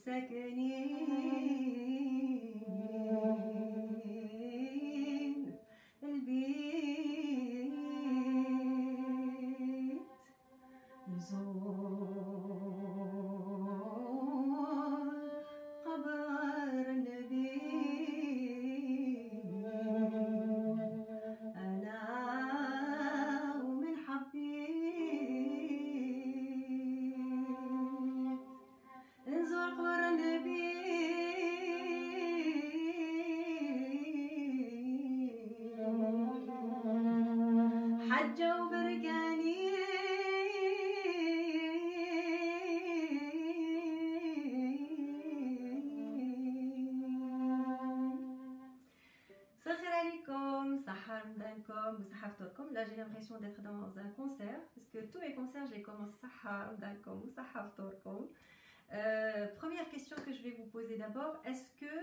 ساكنين البيت نزور قبر النبي أنا ومن حبيت نزور قبر النبي حجة وبركاني Là j'ai l'impression d'être dans un concert parce que tous mes concerts je les commence Sahar Dalkom ou Sahar Torkom. Première question que je vais vous poser d'abord, est-ce que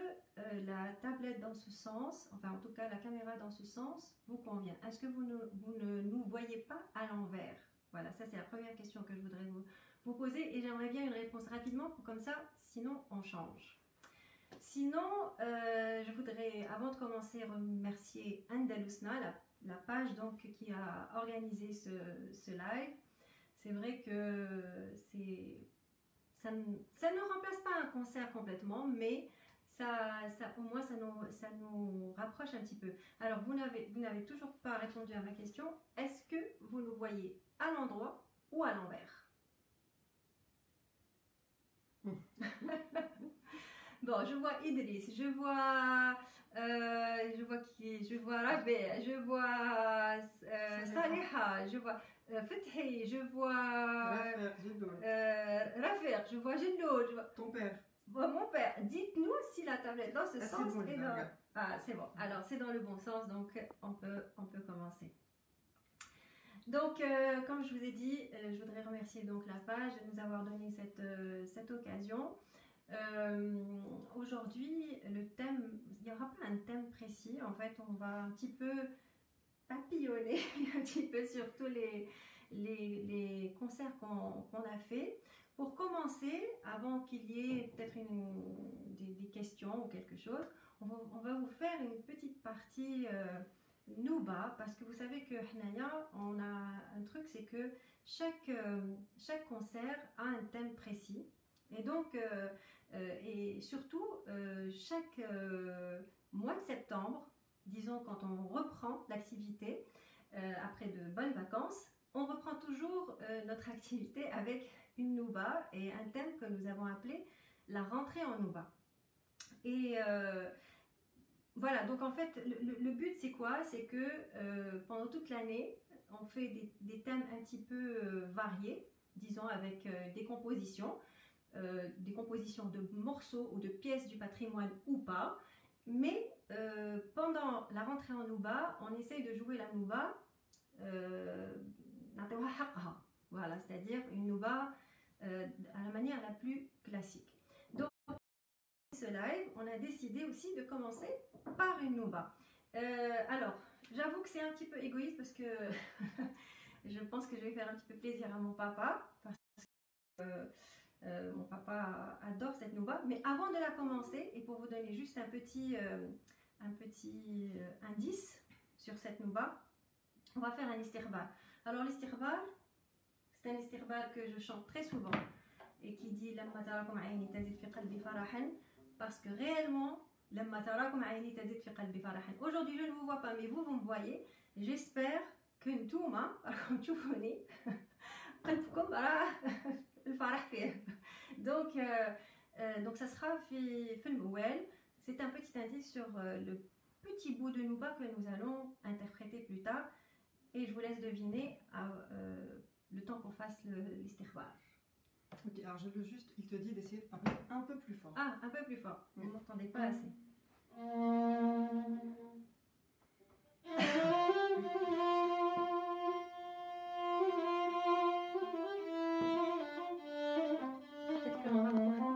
la tablette dans ce sens, enfin en tout cas la caméra dans ce sens, vous convient? Est-ce que vous ne nous voyez pas à l'envers? Voilà, ça c'est la première question que je voudrais vous poser et j'aimerais bien une réponse rapidement pour comme ça, sinon on change. Sinon, je voudrais avant de commencer remercier Andalusna, la page donc qui a organisé ce live. C'est vrai que ça ne remplace pas un concert complètement, mais au moins ça nous rapproche un petit peu. Alors vous n'avez toujours pas répondu à ma question. Est-ce que vous nous voyez à l'endroit ou à l'envers? Bon, je vois Idriss, je vois Rabé, je vois Saliha, je vois Fethi, je vois Rafiq, je vois Jenno, je vois ton père. Bon, mon père. Dites-nous si la tablette dans ce sens est dans... Ah, c'est bon. Alors, c'est dans le bon sens, donc on peut commencer. Donc, comme je vous ai dit, je voudrais remercier donc la page de nous avoir donné cette occasion. Aujourd'hui, le thème, il n'y aura pas un thème précis. En fait, on va un petit peu papillonner un petit peu sur tous les concerts qu'on a fait. Pour commencer, avant qu'il y ait peut-être des questions ou quelque chose, on va vous faire une petite partie Nouba, parce que vous savez que Hnaya, on a un truc, c'est que chaque concert a un thème précis. Et donc, et surtout, chaque mois de septembre, disons quand on reprend l'activité, après de bonnes vacances, on reprend toujours notre activité avec une nouba et un thème que nous avons appelé la rentrée en nouba. Et voilà, donc en fait, le but c'est quoi? C'est que pendant toute l'année, on fait des thèmes un petit peu variés, disons avec des compositions de morceaux ou de pièces du patrimoine ou pas. Mais pendant la rentrée en nouba, on essaye de jouer la nouba voilà, c'est-à-dire une nouba à la manière la plus classique. Donc, ce live, on a décidé aussi de commencer par une nouba. Alors, j'avoue que c'est un petit peu égoïste parce que je pense que je vais faire un petit peu plaisir à mon papa parce que mon papa adore cette nouba. Mais avant de la commencer, et pour vous donner juste un petit indice sur cette nouba, on va faire un istighbar. Alors l'istighbar, c'est un istighbar que je chante très souvent et qui dit Lamma tarakum ayni tazid fi qalbi farahan, parce que réellement Lamma tarakum ayni tazid fi qalbi farahan. Aujourd'hui je ne vous vois pas mais vous me voyez. J'espère que ntouma راكم تشوفوني قلبكم راه الفرح فيه. Donc ça sera في الموال. C'est un petit indice sur le petit bout de nouba que nous allons interpréter plus tard. Et je vous laisse deviner le temps qu'on fasse l'istighbar. Ok, alors je veux juste, il te dit d'essayer de parler un peu plus fort. Ah, un peu plus fort. Vous ne m'entendez pas assez. Peut-être que l'on va profond.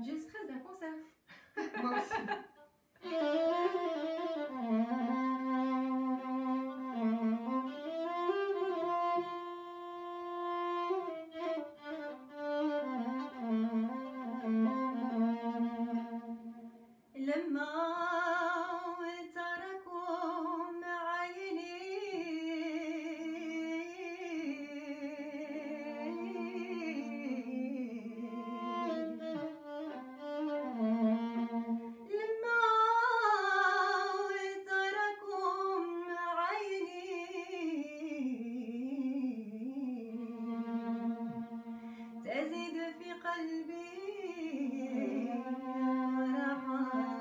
J'ai le stress d'un concert. تزيد في قلبي فرحا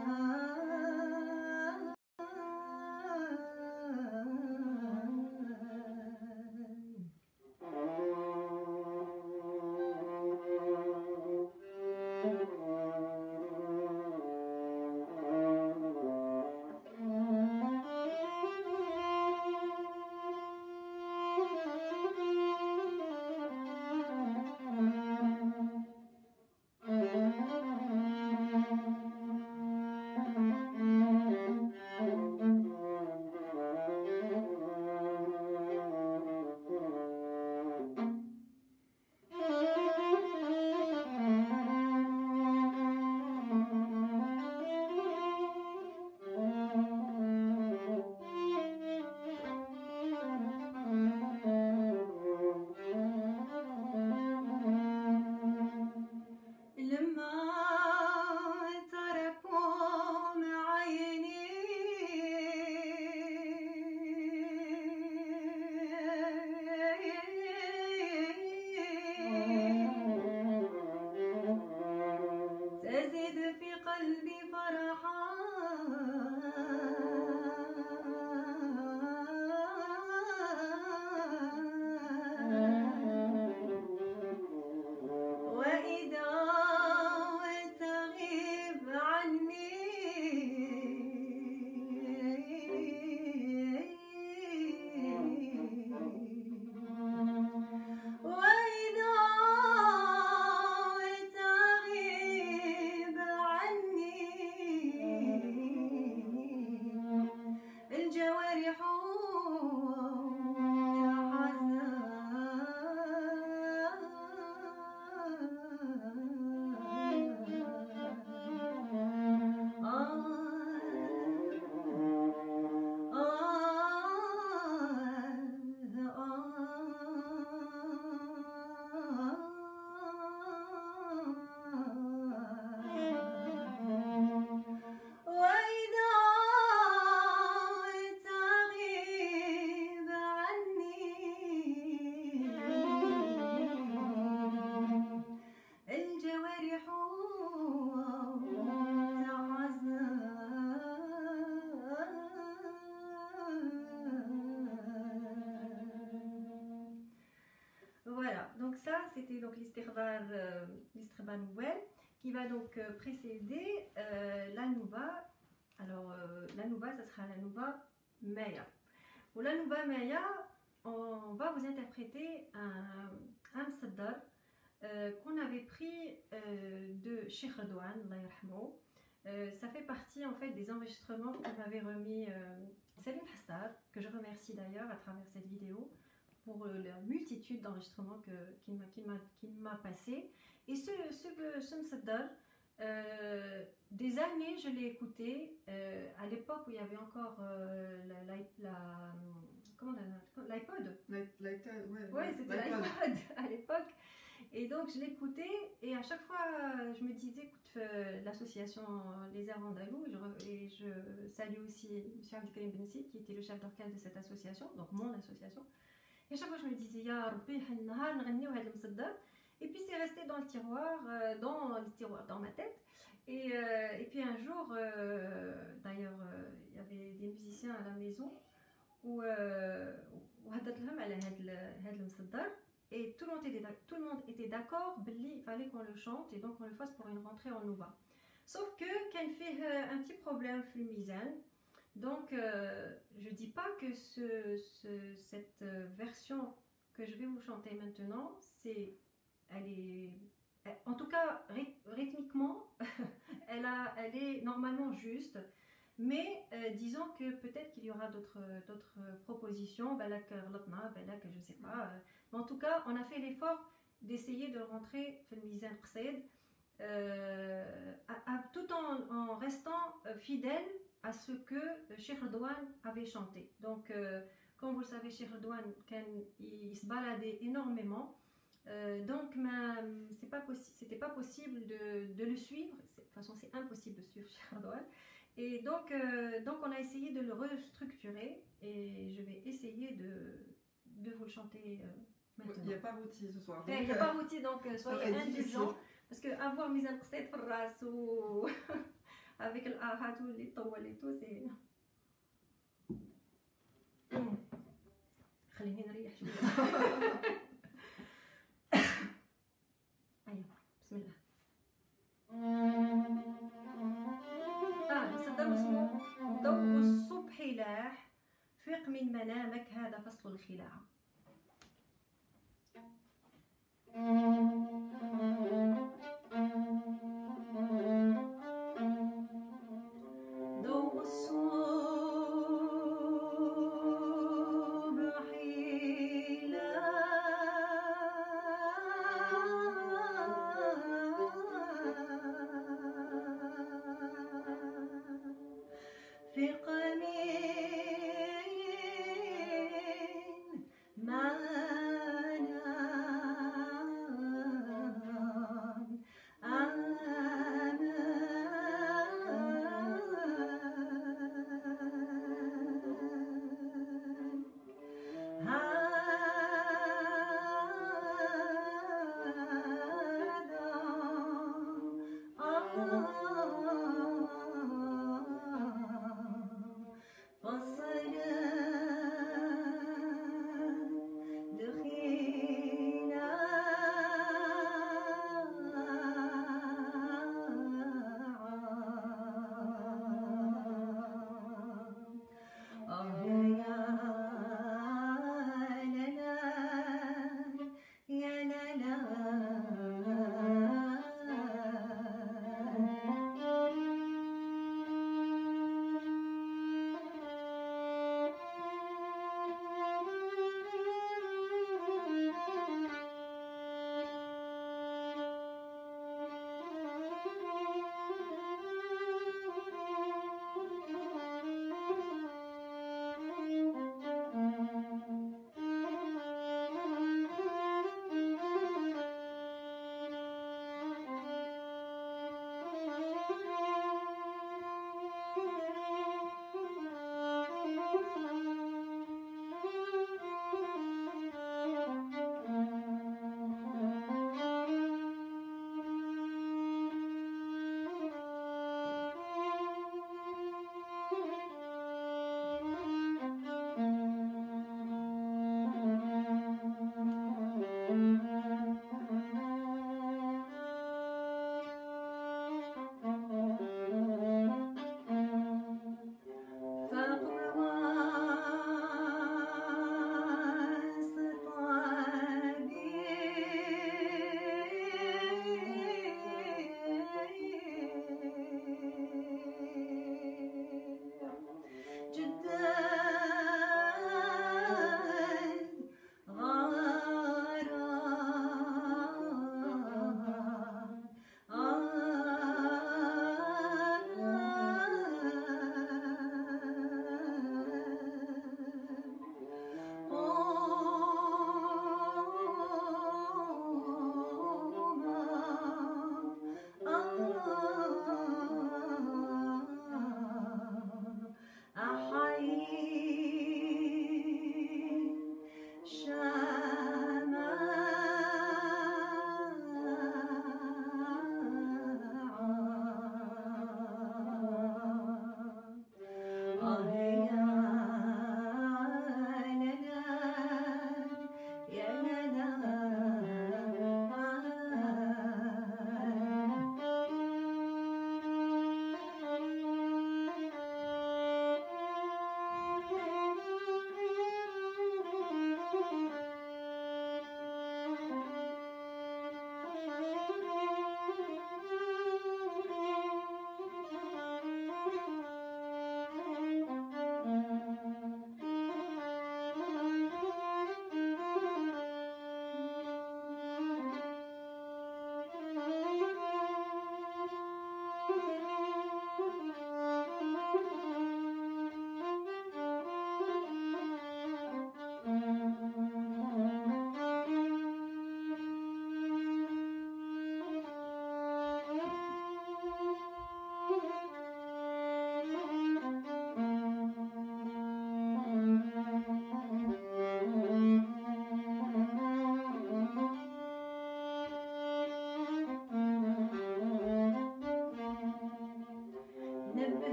تزيد في قلبي فرحا وإذا تغيب عني الجوارح Voilà, donc ça c'était donc l'istighbar Nouvel qui va donc précéder la Nouba. Alors la Nouba, ça sera la Nouba Maya. Pour la Nouba Maya, on va vous interpréter un msaddar qu'on avait pris de Cheikh Redouane, Allah yarhamou. Ça fait partie en fait des enregistrements qu'on m'avait remis Salim Hassar, que je remercie d'ailleurs à travers cette vidéo pour la multitude d'enregistrements qu'il m'a passé. Et ce msaddar, des années je l'ai écouté à l'époque où il y avait encore l'iPod. Ouais, c'était l'iPod à l'époque. Et donc je l'écoutais et à chaque fois je me disais, écoute, l'association Les Airs Andalous, et je salue aussi M. Abdelkarim Bensi qui était le chef d'orchestre de cette association, donc mon association. Et à chaque fois je me disais, Ya Rabbi, et puis c'est resté dans le tiroir, dans ma tête. Et puis un jour, d'ailleurs, il y avait des musiciens à la maison où et tout le monde était d'accord, il fallait qu'on le chante et donc on le fasse pour une rentrée en Nouba. Sauf que quand fait un petit problème fulmisant, donc je dis pas que cette version que je vais vous chanter maintenant, en tout cas rythmiquement, elle est normalement juste. Mais disons que peut-être qu'il y aura d'autres propositions, que je ne sais pas. Mais en tout cas, on a fait l'effort d'essayer de rentrer Mizan Qsaid tout en restant fidèle à ce que Cheikh Redouane avait chanté. Donc, comme vous le savez, Cheikh Redouane, il se baladait énormément. Donc, c'était pas possible de le suivre. De toute façon, c'est impossible de suivre Cheikh Redouane. Et donc on a essayé de le restructurer et je vais essayer de vous le chanter Il n'y a pas rôti ce soir. Il n'y a pas rôti, donc soyez indulgents. Parce que avoir mis un qsayt في الراس و avec الآهات واللي طول et tout c'est خليني نريح شويه. ايوه بسم الله. مصدر اسمه ضوء الصبح لاح فق من منامك هذا فصل الخلاعة. ضوء الصبح لاح فق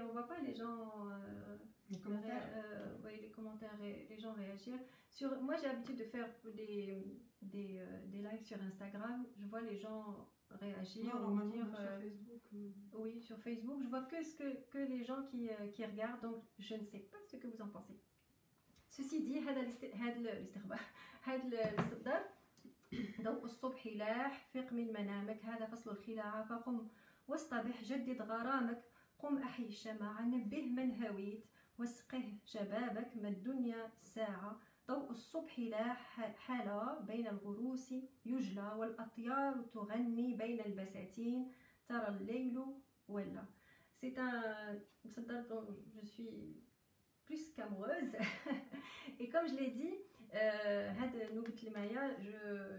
on voit pas les gens Les commentaires. oui, les commentaires et les gens réagir. Moi, j'ai l'habitude de faire des lives sur Instagram. Je vois les gens réagir Non, ou normalement, dire. sur Facebook. Oui, sur Facebook, je vois que les gens qui regardent, donc je ne sais pas ce que vous en pensez. Ceci dit, هذا الاستقدار ضوء الصبح لاح فيق من منامك هذا فصل الخلاعة فقم واصطبح جدد غرامك قم أحيي الشمعة نبه من هويت واسقه شبابك ما الدنيا ساعة ضوء الصبح لاح حلا بين الغروس يجلى والأطيار تغني بين البساتين ترى الليل ولا. C'est un مصدر dont je suis plus qu'amoureuse et comme je l'ai dit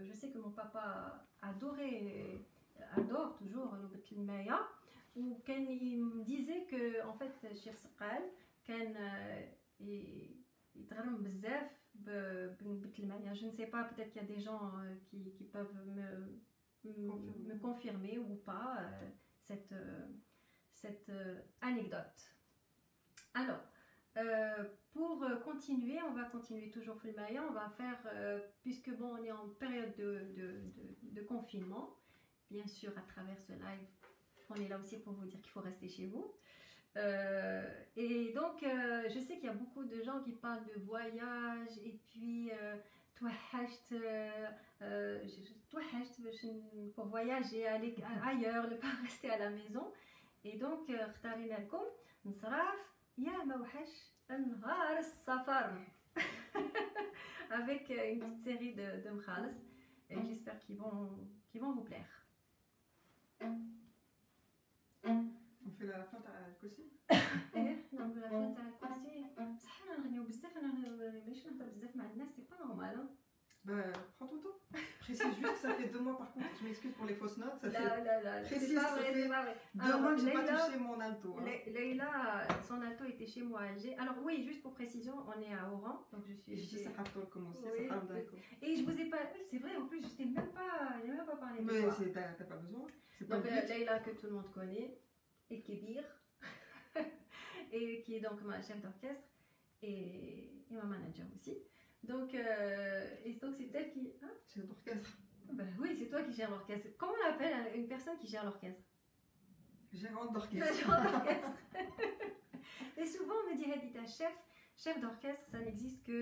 je sais que mon papa adore toujours Nougat Limaya ou quand il me disait que en fait Cheikh Saqal كان يتغرم بزاف بنوبة الماء. Je ne sais pas, peut-être qu'il y a des gens qui peuvent me confirmer ou pas cette anecdote. Alors pour continuer, on va continuer toujours Fulmaya, on va faire, puisque bon, on est en période de confinement, bien sûr à travers ce live, on est là aussi pour vous dire qu'il faut rester chez vous. Et donc, je sais qu'il y a beaucoup de gens qui parlent de voyage et puis pour voyager, aller ailleurs, ne pas rester à la maison. Et donc, اختارينا لكم نصراف يا موحش نهار السفر avec une petite série de mkhalas et j'espère qu'ils vont vous plaire. On fait la fin تاع الكرسي. ايه نعملوا لا فان تاع الكرسي بصح انا نغنيو بزاف انا مانيش نهضر بزاف مع الناس سي با نورمال. Bah, prends ton temps. Précise juste que ça fait 2 mois par contre, je m'excuse pour les fausses notes. Ça fait... لا Précise, ça fait 2 mois que j'ai pas touché mon alto. Hein. Leïla, son alto était chez moi à Alger. Alors oui, juste pour précision, on est à Oran, donc je suis. Je dis ça a tout commencé, oui, ça a d'accord. Et je vous ai pas, c'est vrai, en plus je t'ai même pas parlé de mais toi. Mais t'as pas besoin. Donc Leïla que tout le monde connaît, et Kébir, et qui est donc ma chef d'orchestre et ma manager aussi. Donc c'est elle qui. Hein? Chef d'orchestre. Ben oui, c'est toi qui gères l'orchestre. Comment on appelle une personne qui gère l'orchestre? Gérante d'orchestre. Gérante d'orchestre. Et souvent on me dit Hadita, chef d'orchestre, ça n'existe que.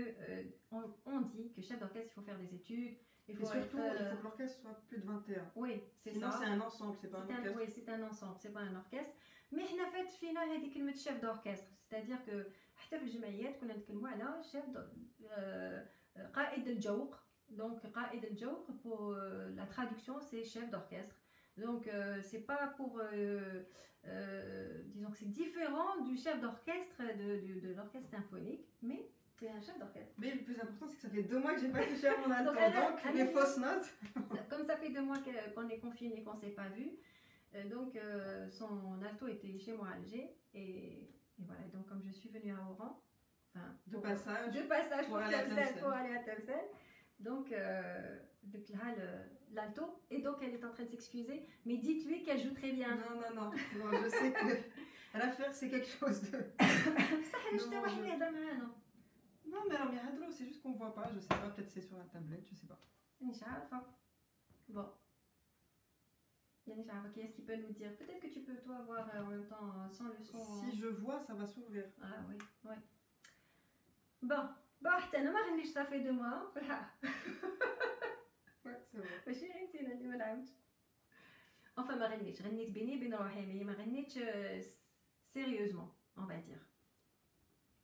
On dit que chef d'orchestre, il faut faire des études. Il faut surtout, il faut que l'orchestre soit plus de 21. Oui, c'est Sinon, ça. c'est un ensemble, c'est pas un orchestre. Oui, c'est un ensemble, c'est pas un orchestre. Mais on a fait fina هذيك كلمة chef d'orchestre, c'est-à-dire que حتى في الجمعيات كنا نتكلموا على chef قائد الجوق. Donc قائد الجوق pour la traduction c'est chef d'orchestre. Donc c'est pas pour disons que c'est différent du chef d'orchestre de l'orchestre symphonique, mais c'est un chef d'orchestre. Mais le plus important, c'est que ça fait 2 mois que j'ai pas touché à mon alto. Donc, les fausses notes. Comme ça fait 2 mois qu'on est confiné, qu'on s'est pas vu. Donc, son alto était chez moi à Alger. Et voilà. Donc, comme je suis venue à Oran, enfin, de passage pour aller à Tlemcen. Donc là, l'alto. Et donc, elle est en train de s'excuser. Mais dites-lui qu'elle joue très bien. Non, je sais que à la faire, c'est quelque chose de. Non, mais alors, c'est juste qu'on voit pas, je sais pas, peut-être c'est sur la tablette, je sais pas. Bon. Qu'est-ce qu'il peut nous dire? Peut-être que tu peux toi voir en même temps sans le son. Si je vois, ça va s'ouvrir. Ah oui. Bon, ça fait 2 mois. Ouais, c'est vrai. ماشي غنتي انا اللي ما لعبتش. Enfin ما غنيتش بيني وبين روحي mais ما غنيتش sérieusement, on va dire.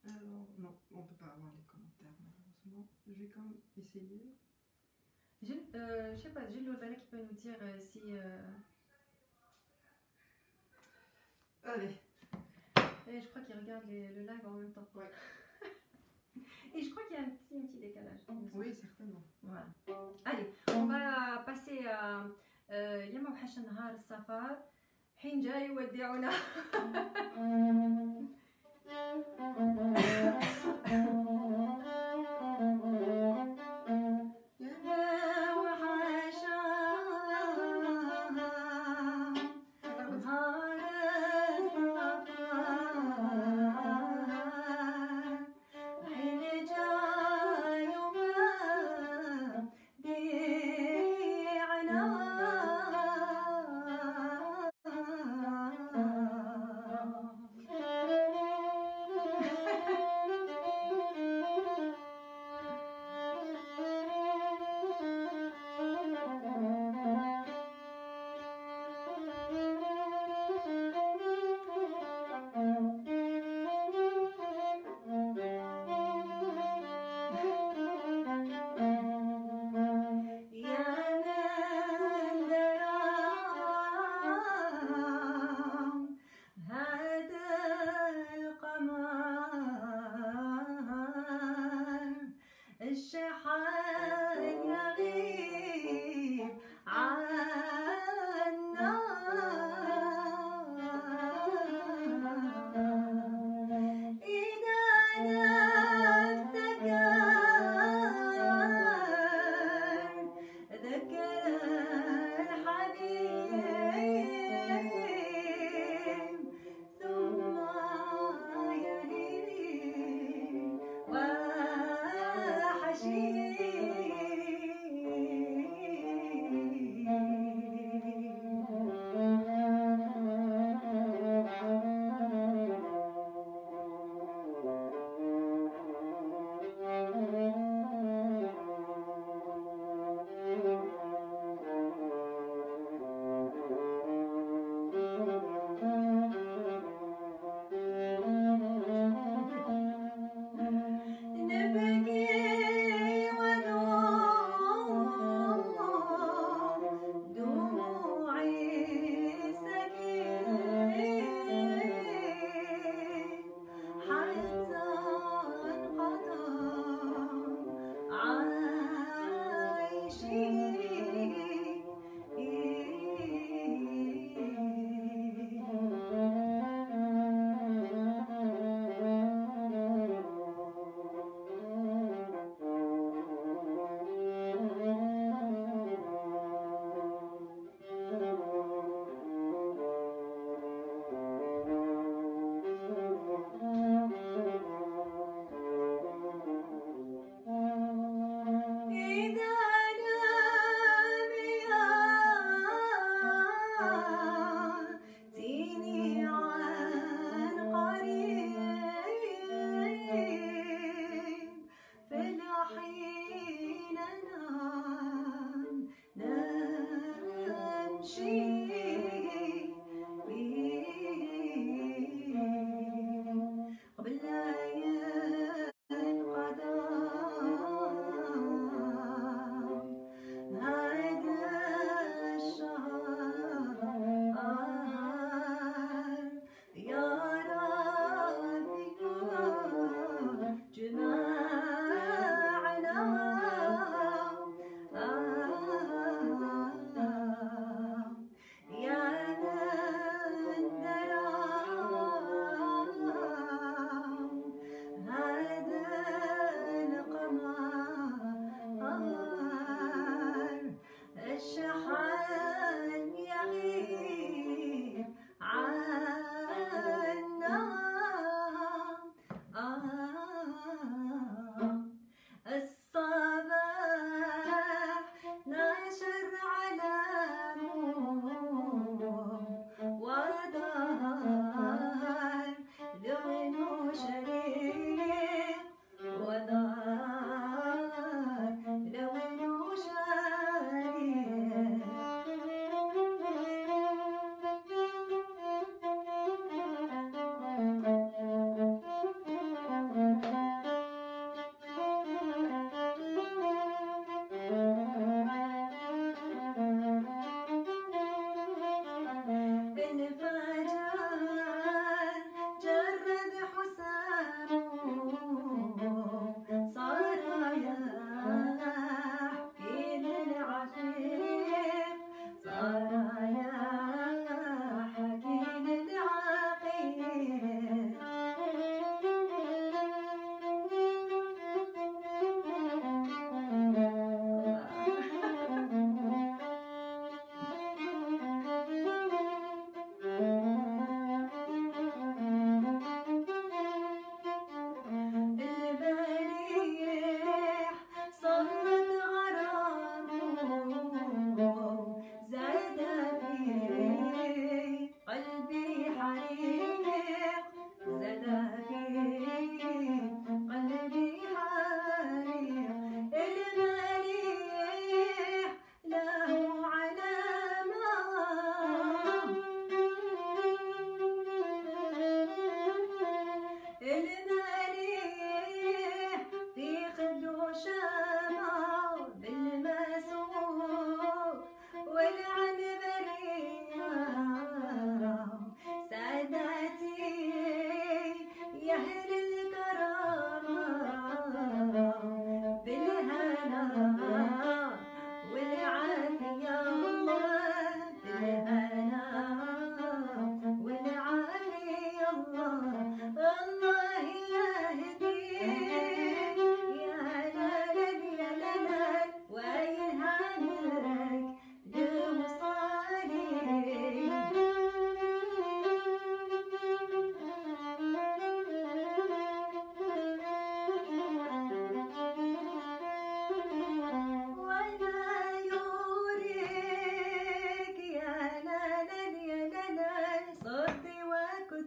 Alors, non, on peut pas avoir les commentaires malheureusement. Je vais quand même essayer. Je sais pas, Gilles Lobala qui peut nous dire si. Allez. Et je crois qu'il regarde le live en même temps. Ouais. Et je crois qu'il y a un petit décalage. Oui, certainement. Voilà. Allez, on va passer à يا موحش نهار السفر حين جاي يودعنا.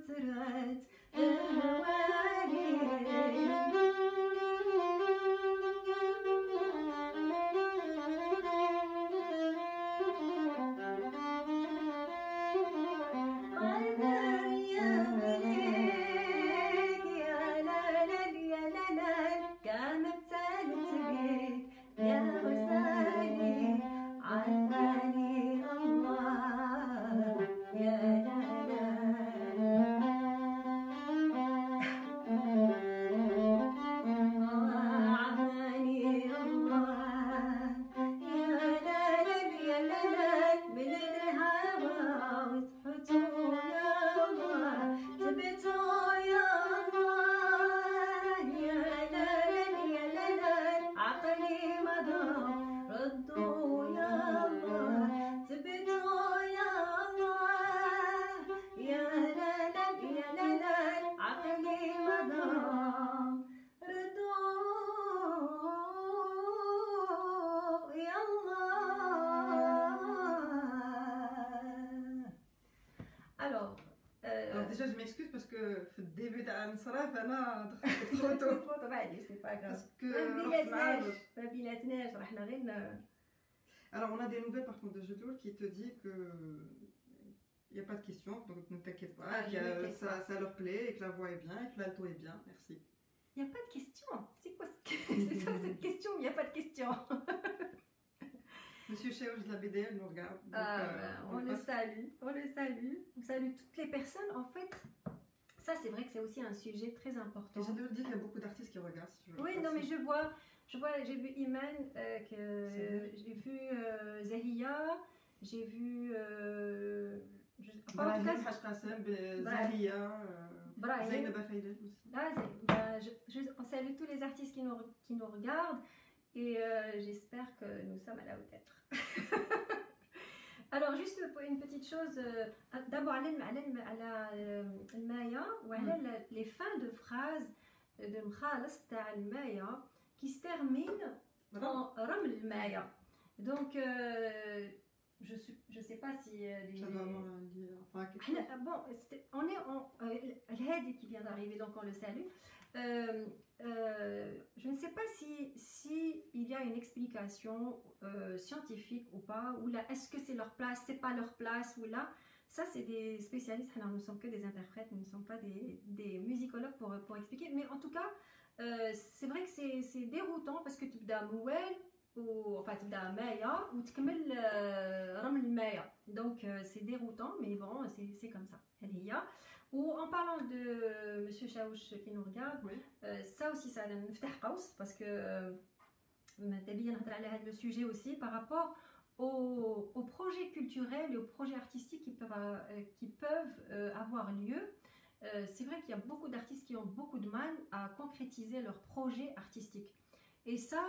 وترات أهوالي Alors déjà je m'excuse parce que في الديبي تاع الانصراف انا دخلت trop tôt. C'est pas grave. Parce que ما بيناتناش رحنا غير. Alors on a des nouvelles par contre de Jedour qui te dit que il n'y a pas de question, donc ne t'inquiète pas, ça leur plaît et que la voix est bien et que l'alto est bien, merci. Il n'y a pas de question. C'est quoi cette question? Il n'y a pas de question. Monsieur Chaouch de la BDL nous regarde. Donc, on le salue. On salue toutes les personnes. En fait, ça c'est vrai que c'est aussi un sujet très important. Et j'ai dû dire qu'il y a beaucoup d'artistes qui regardent. Si tu veux. Oui, non mais je vois, j'ai vu Iman, j'ai vu Zahia, j'ai vu... Brahim, Haj Qassem, Zahia, Zainab Faïdel aussi. On salue tous les artistes qui nous regardent et j'espère que nous sommes à la hauteur. Alors juste pour une petite chose, d'abord les fins de phrases de Mkhalas تاع المايا qui se terminent en رمل المايا. Donc je sais pas si les... bon, on est en Al-Hadi qui vient d'arriver, donc on le salue. Je ne sais pas si il y a une explication scientifique ou pas, ou là est-ce que c'est leur place, c'est pas leur place, ou là ça c'est des spécialistes. Alors, nous ne sommes que des interprètes, nous ne sommes pas des musicologues pour expliquer, mais en tout cas c'est vrai que c'est déroutant parce que tu as Mouel enfin tu as Maya ou tu as Raml Maya, donc c'est déroutant, mais bon c'est comme ça. Ou en parlant de Monsieur Chaouch qui nous regarde, oui. Ça aussi ça a parce que le sujet aussi par rapport aux projets culturels et aux projets artistiques qui peuvent avoir lieu. C'est vrai qu'il y a beaucoup d'artistes qui ont beaucoup de mal à concrétiser leurs projets artistiques. Et ça,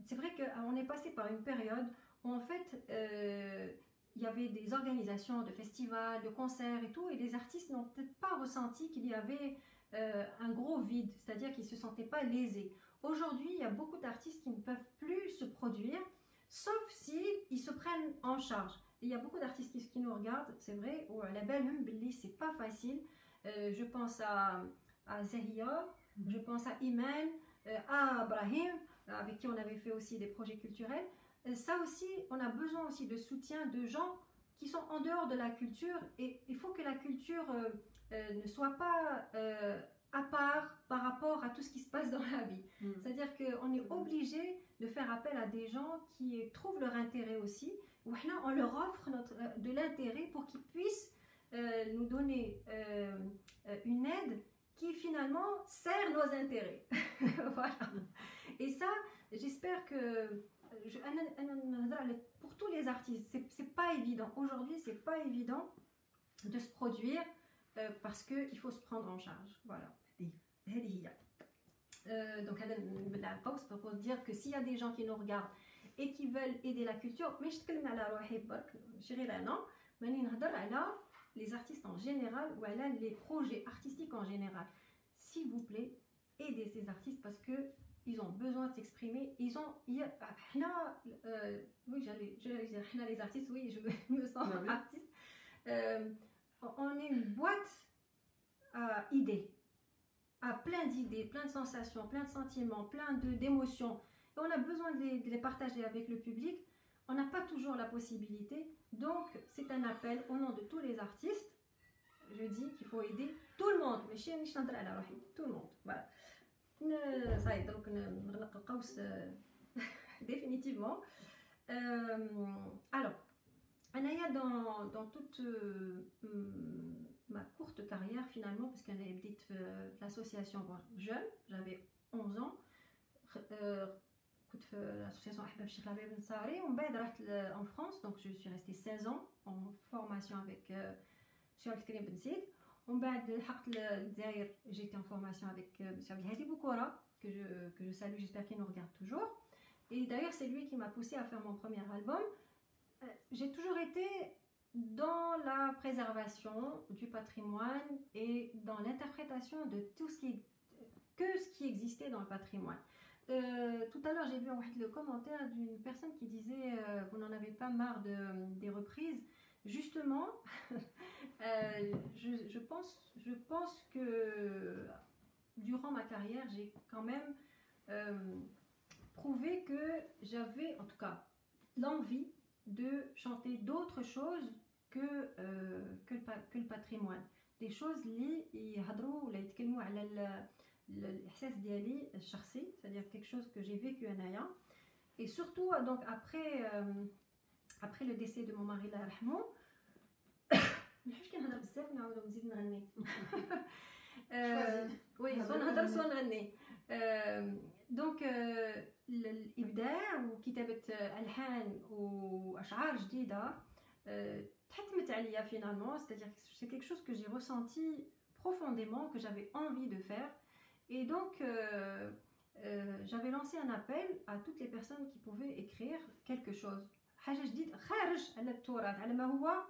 c'est vrai qu'on est passé par une période où en fait il y avait des organisations de festivals, de concerts et tout, et les artistes n'ont peut-être pas ressenti qu'il y avait un gros vide, c'est-à-dire qu'ils ne se sentaient pas lésés. Aujourd'hui, il y a beaucoup d'artistes qui ne peuvent plus se produire, sauf si ils se prennent en charge. Et il y a beaucoup d'artistes qui nous regardent, c'est vrai, ou à la belle Billy, c'est pas facile. Je pense à Zahia, je pense à Iman, à Brahim, avec qui on avait fait aussi des projets culturels. Ça aussi, on a besoin aussi de soutien de gens qui sont en dehors de la culture, et il faut que la culture ne soit pas à part par rapport à tout ce qui se passe dans la vie. C'est-à-dire qu'on est obligé de faire appel à des gens qui trouvent leur intérêt aussi, ou on leur offre de l'intérêt pour qu'ils puissent nous donner une aide qui finalement sert nos intérêts. Voilà. Et ça, j'espère que pour tous les artistes, c'est pas évident. Aujourd'hui, c'est pas évident de se produire parce qu'il faut se prendre en charge. Voilà. Donc, pour dire que s'il y a des gens qui nous regardent et qui veulent aider la culture, mais je les artistes en général ou les projets artistiques en général. S'il vous plaît, aidez ces artistes parce que ils ont besoin de s'exprimer. Oui, j'allais dire les artistes, oui, je me sens artiste. On est une boîte à idées, à plein d'idées, plein de sensations, plein de sentiments, plein d'émotions. Et on a besoin de les partager avec le public. On n'a pas toujours la possibilité. Donc, c'est un appel au nom de tous les artistes. Je dis qu'il faut aider tout le monde. Tout le monde. Voilà. Ça y est, donc, définitivement. Alors, Anaya, dans toute ma courte carrière, finalement, parce qu'elle est petite l'association jeune, j'avais 11 ans. كنت في l'association أحباب الشيخ العبيد بن صاري ومن بعد رحت en France, donc je suis restée 16 ans en formation avec monsieur Abdelkarim Ben Said. ومن بعد لحقت للجزائر, j'étais en formation avec monsieur Abdelhadi Boukora que je salue, j'espère qu'il nous regarde toujours. Et d'ailleurs c'est lui qui m'a poussé à faire mon premier album. J'ai toujours été dans la préservation du patrimoine et dans l'interprétation de tout ce qui existait dans le patrimoine. Tout à l'heure, j'ai vu le commentaire d'une personne qui disait vous n'en avez pas marre des reprises. Justement, je pense que durant ma carrière, j'ai quand même prouvé que j'avais, en tout cas, l'envie de chanter d'autres choses que le patrimoine. Des choses liées يهضروا ولا يتكلموا على الإحساس ديالي الشخصي, c'est-à-dire quelque chose que j'ai vécu أنايا. Et surtout, donc après le décès de mon mari الله يرحمه, نحبش كنهضر بزاف نعاود نزيد نغني. وي سوا نهضر سوا نغني. دونك الإبداع وكتابة ألحان وأشعار جديدة تحتمت عليا finalement, c'est-à-dire que c'est quelque chose que j'ai ressenti profondément, que j'avais envie de faire. Et donc, j'avais lancé un appel à toutes les personnes qui pouvaient écrire quelque chose. حاجة جديدة خارج على التراث, على ما هو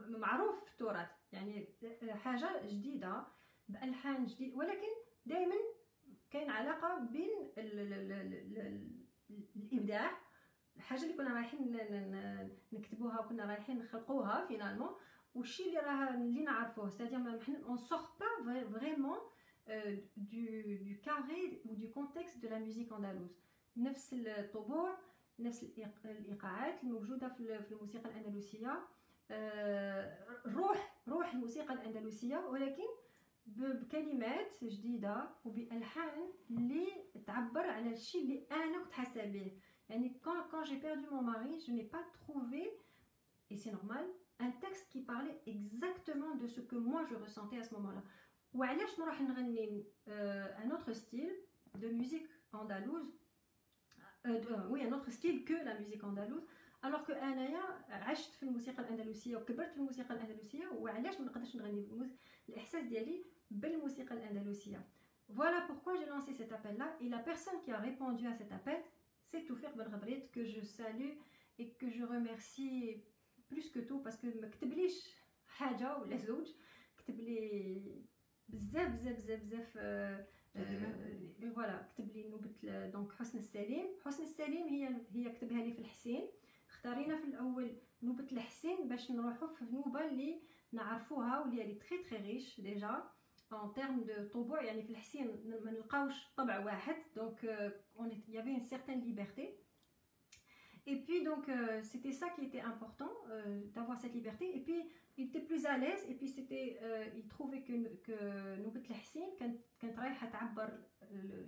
معروف في التراث. يعني حاجة جديدة بألحان جديد, ولكن دائما كاين علاقة بين الإبداع, الحاجة اللي كنا رايحين نكتبوها وكنا رايحين نخلقوها فينالمون, والشيء اللي نعرفوه. C'est-à-dire on sort pas vraiment du carré ou du contexte de la musique andalouse. نفس الطبوع, نفس الإيقاعات الموجودة في الموسيقى الأندلسية, روح الموسيقى الأندلسية, ولكن بكلمات جديدة وبألحان اللي تعبر على الشيء اللي أنا كنت حاسة به. يعني quand j'ai perdu mon mari, je n'ai pas trouvé, et c'est normal, un texte qui parlait exactement de ce que moi je ressentais à ce moment-là. وعلاش نروح نغني un autre style de musique andalouse, oui, un autre style que la musique andalouse, alors que أنايا عشت في الموسيقى الأندلسية وكبرت في الموسيقى الأندلسية, وعلاش ما نقدرش نغني الإحساس ديالي بالموسيقى الأندلسية. Voilà pourquoi j'ai lancé cet appel-là, et la personne qui a répondu à cet appel, c'est Toufir Ben Ghabrit, que je salue et que je remercie plus que tout, parce que ما كتبليش حاجة ولا زوج, كتبلي بزاف بزاف بزاف بزاف. فوالا كتب لي نوبة دونك حسن السليم هي كتبها لي في الحسين. اختارينا في الاول نوبة الحسين باش نروحوا في نوبة اللي نعرفوها واللي هي تري تري ريش ديجا en termes de طبوع. يعني في الحسين ما نلقاوش طبع واحد, donc il y avait une certaine liberté. Et puis donc c'était ça qui était important, d'avoir cette liberté. Et puis il était plus à l'aise, et puis c'était il trouvait que نوبة الحسين كانت رايحة تعبر,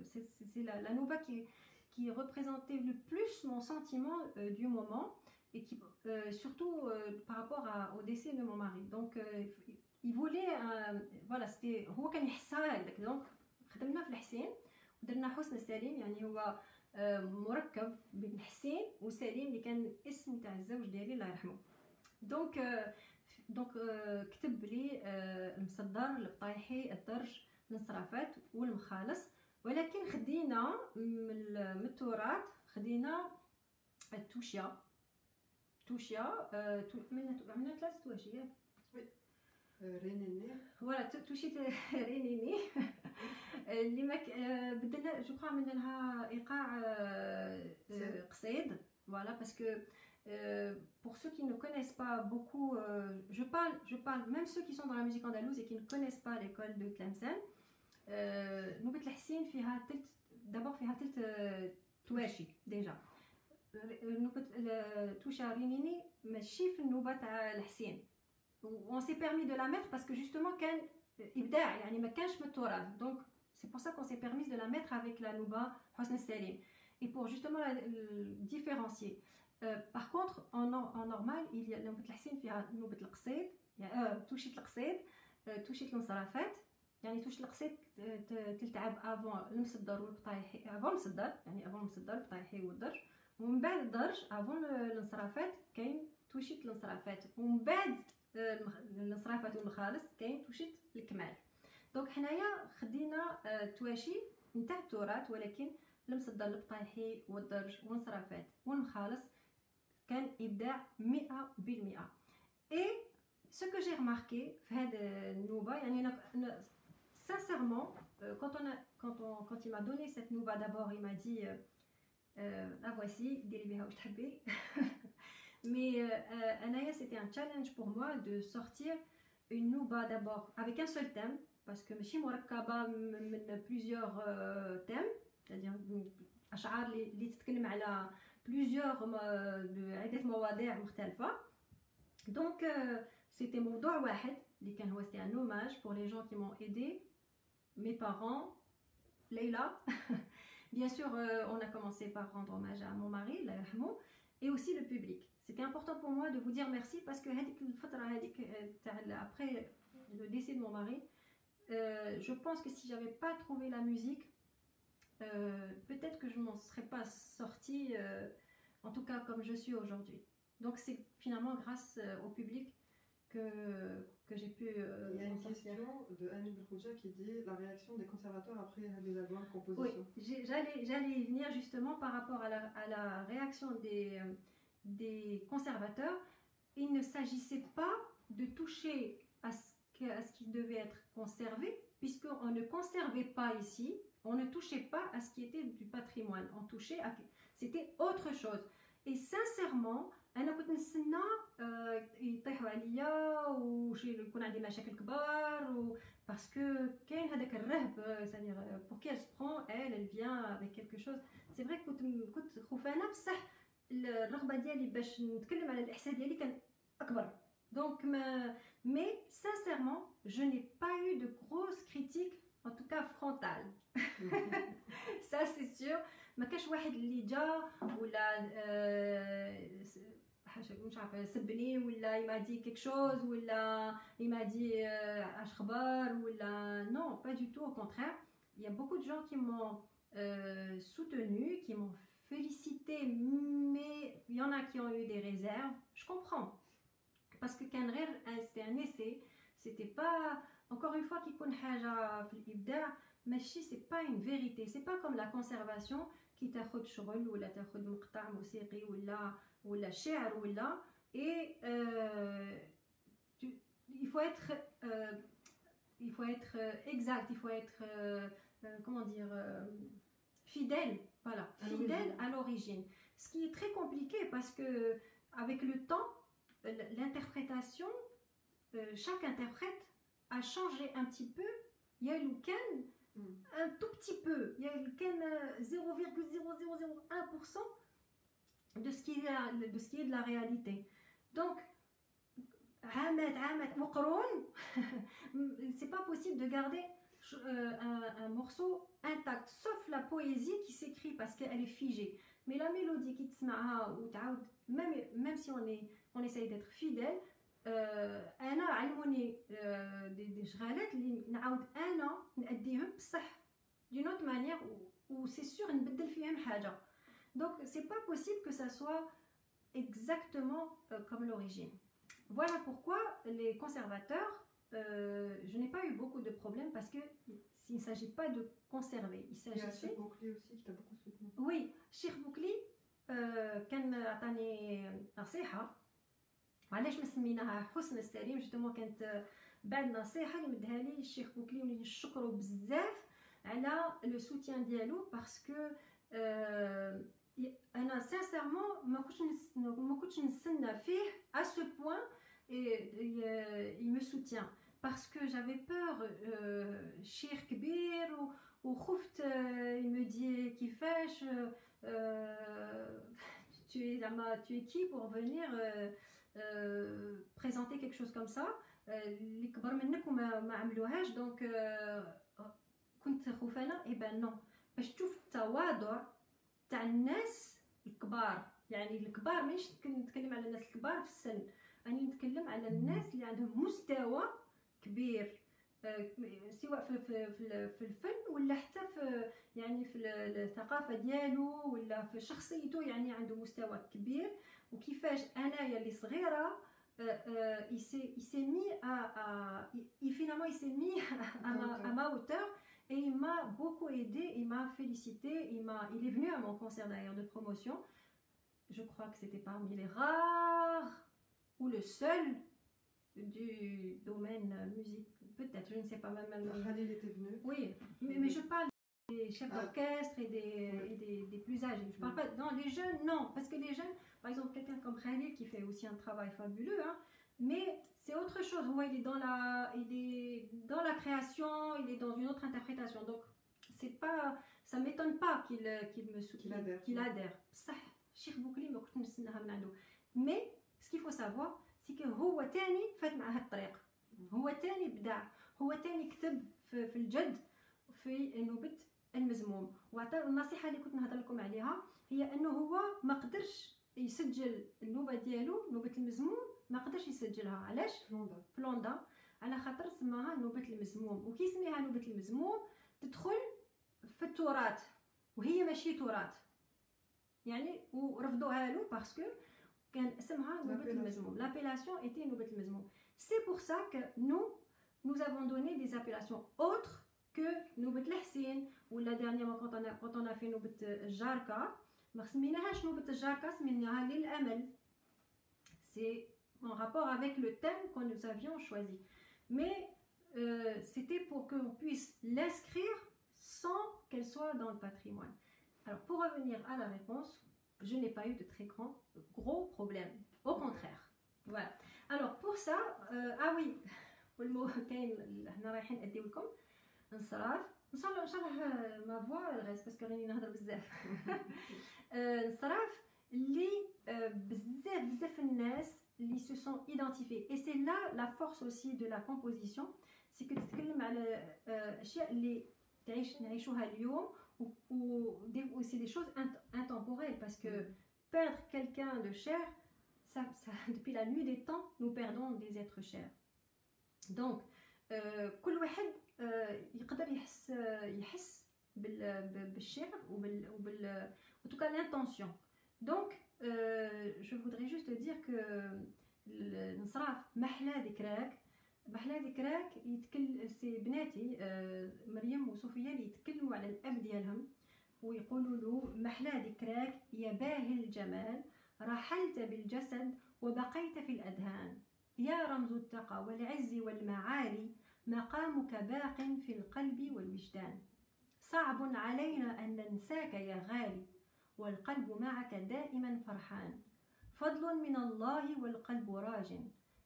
c'est la نوبة qui représentait le plus mon sentiment du moment, et qui surtout par rapport au décès de mon mari. Donc il voulait voilà, c'était هو كان يحسها هكذاك. donc خدمنا في الحسين ودرنا حسن السليم, يعني هو مركب بين حسين وسليم اللي كان الاسم تاع الزوج ديالي الله يرحمه. دونك كتب لي المصدر, البطايحي, الدرج, الانصرافات والمخالص. ولكن خدينا من التراث, خدينا التوشيا عملنا 3 تواشيات. رينيني, فوالا توشيت رينيني اللي بدلنا جو كخوا عملنا لها ايقاع قصيد. فوالا باسكو Pour ceux qui ne connaissent pas beaucoup, je parle même ceux qui sont dans la musique andalouse et qui ne connaissent pas l'école de Tlemcen. نوبة الحسين فيها تلت d'abord فيها تلت تواشي déjà. نوبة توشا رينيني ماشي في النوبة تاع الحسين. On s'est permis de la mettre parce que justement كان إبداع يعني ما كانش من التراث. Donc c'est pour ça qu'on s'est permis de la mettre avec la nouba Hosn Salim. Et pour justement la différencier. Par contre, en normal, il y a نوبة الحسين فيها نوبة القصيد توشة القصيد توشة الانصرافات يعني توشة القصيد تلتعب افون المصدر والبطايحي افون المصدر يعني افون المصدر البطايحي والدرج ومن بعد الدرج افون الانصرافات كاين توشة الانصرافات ومن بعد الانصرافات والمخالص كاين توشة الكمال. دونك حنايا خدينا تواشي نتاع التراث ولكن المصدر البطايحي والدرج والانصرافات والمخالص كان إبداع 100%. Et ce que j'ai remarqué في هاد النوبة يعني sincèrement quand il m'a donné cette nouba d'abord il m'a dit la voici ديري بها واش تحبي. Mais Anaya c'était un challenge pour moi de sortir une nouba d'abord avec un seul thème parce que ماشي مركبة من plusieurs thèmes c'est-à-dire أشعار اللي تتكلم على plusieurs عدة مواضيع مختلفة. Donc c'était موضوع واحد اللي كان هو c'était un hommage pour les gens qui m'ont aidé, mes parents, Leila. Bien sûr on a commencé par rendre hommage à mon mari, Allah yarhamou, et aussi le public. C'était important pour moi de vous dire merci parce que après le décès de mon mari, je pense que si j'avais pas trouvé la musique, peut-être que je m'en serais pas sortie, en tout cas comme je suis aujourd'hui. Donc c'est finalement grâce au public que j'ai pu. Il y a une question de Annie Belkhodja qui dit la réaction des conservateurs après les albums composition. Oui, j'allais y venir justement par rapport à la réaction des conservateurs. Il ne s'agissait pas de toucher à ce qui devait être conservé, puisqu'on ne conservait pas ici. On ne touchait pas à ce qui était du patrimoine. On touchait à... C'était autre chose. Et sincèrement, أنا كنت نستنى يطيحوا عليا ويكون عندي مشاكل كبار باسكو كاين هذاك الرهب c'est-à-dire pour qui elle se prend elle vient avec quelque chose. C'est vrai كنت خوفانه بصح الرغبه ديالي باش نتكلم على الاحساس ديالي كان اكبر. Donc mais sincèrement, je n'ai pas eu de grosses critiques, en tout cas frontales. Ça c'est sûr. ما كاش واحد اللي جا ولا مش عارفه سبني ولا il m'a dit quelque chose ولا il m'a dit اش خبار ولا non, pas du tout, au contraire. Il y a beaucoup de gens qui m'ont soutenu, qui m'ont félicité, mais il y en a qui ont eu des réserves. Je comprends parce que كان غير c'était un essai, c'était pas encore une fois كيكون حاجه في الابداع ماشي c'est pas une vérité, c'est pas comme la conservation كي تاخد شغل ولا تاخد مقطع موسيقي ولا شعر ولا et il faut être exact, il faut être comment dire fidèle, voilà, fidèle à l'origine. Ce qui est très compliqué parce que avec le temps l'interprétation, chaque interprète a changé un petit peu. Il y a le can un tout petit peu, il y a le can 0,0001% de ce qui est de la réalité. Donc c'est pas possible de garder un morceau intact sauf la poésie qui s'écrit parce qu'elle est figée, mais la mélodie qui تسمعها وتعاود même si on essaye d'être fidèle. انا علموني دي شغالات اللي نعاود انا ناديهم بصح d'une autre manière ou c'est sûr نبدل فيهم حاجه. Donc c'est pas possible que ça soit exactement comme l'origine. Voilà pourquoi les conservateurs, je n'ai pas eu beaucoup de problèmes parce que il ne s'agit pas de conserver, il s'agit. Il y a Cheikh Boukli aussi qui t'a beaucoup soutenu. Oui, Cheikh Boukli كان عطاني نصيحه. علاش ما سميناها حسن السليم جوستومون كانت بعد نصيحه اللي مدها لي الشيخ بوكلي وني نشكرو بزاف على لو سوتيان ديالو باسكو انا sincèrement ما كنتش نستنى فيه à ce point et il me soutient parce que j'avais peur شيخ كبير وخفت il me dit كيفاش tu es qui pour venir présenter quelque chose comme ça اللي كبر منك وما عملوهاش دونك كنت خوفانه اي بان نو باش تشوف التواضع تاع الناس الكبار يعني الكبار مانيش نتكلم على الناس الكبار في السن راني نتكلم على الناس اللي عندهم مستوى كبير سواء في الفن ولا حتى في يعني في الثقافه ديالو ولا في شخصيته يعني عنده مستوى كبير وكيفاش انايا اللي صغيره il s'est mis finalement il s'est mis à ma hauteur et il m'a beaucoup aidé, il m'a félicité, il est venu à mon concert d'ailleurs de promotion. Je crois que c'était parmi les rares ou le seul du domaine musique, peut-être, je ne sais pas même. Khalil était venu. Oui, mais je parle des chefs d'orchestre et des plus âgés. Je parle pas non les jeunes, non, parce que les jeunes, par exemple quelqu'un comme Khalil qui fait aussi un travail fabuleux, hein, mais c'est autre chose. Ouais, il est dans la création, il est dans une autre interprétation. Donc c'est pas, ça m'étonne pas qu'il me soutienne, qu'il adhère. صح الشيخ بوكلي ما كنت نستناها من عنده. Mais ce qu'il faut savoir c'est que هو تاني فات مع هالطريق. هو تاني بدع، هو تاني كتب في الجد في نوبة المزموم. وعطى النصيحة اللي كنت نهضر لكم عليها هي انه هو ما قدرش يسجل النوبة ديالو نوبة المزموم، ما قدرش يسجلها. علاش؟ في لوندا على خاطر سماها نوبة المزموم، وكي سميها نوبة المزموم تدخل في التراث وهي ماشي تراث يعني، ورفضوها له باسكو كان اسمها نوبة المزموم. لابيلاسيون ايتي نوبة المزموم. سي بور سا كو nous avons donné des appellations autres que نوبة الحسين ولا dernièrement quand on a fait نوبة الجاركة ما سميناهاش نوبة الجاركة، سميناها للأمل. C'est en rapport avec le thème que nous avions choisi. Mais c'était pour qu'on puisse l'inscrire sans qu'elle soit dans le patrimoine. Alors pour revenir à la réponse, je n'ai pas eu de très gros problèmes. Au contraire. Voilà. Alors pour ça, ah oui, كاين حنا رايحين نديو لكم انصراف ان شاء الله ما فوا غير باسكو راني نهضر بزاف. انصراف اللي بزاف الناس اللي se sont identifiés et c'est là la force aussi de la composition, c'est que تتكلم على اشياء اللي نعيشوها اليوم ou c'est des choses intemporelles parce que perdre quelqu'un de cher ça depuis la nuit des temps nous perdons des êtres chers. Donc كل واحد يقدر يحس بالشعر وبال en tout cas l'intention. Donc je voudrais juste dire que النصراف محلى ذكراك سي بناتي مريم وصوفيا اللي يتكلموا على الاب ديالهم ويقولوا له محلى ذكراك يا باهي الجمال رحلت بالجسد وبقيت في الأذهان يا رمز التقى والعز والمعالي مقامك باق في القلب والوجدان صعب علينا أن ننساك يا غالي والقلب معك دائما فرحان فضل من الله والقلب راج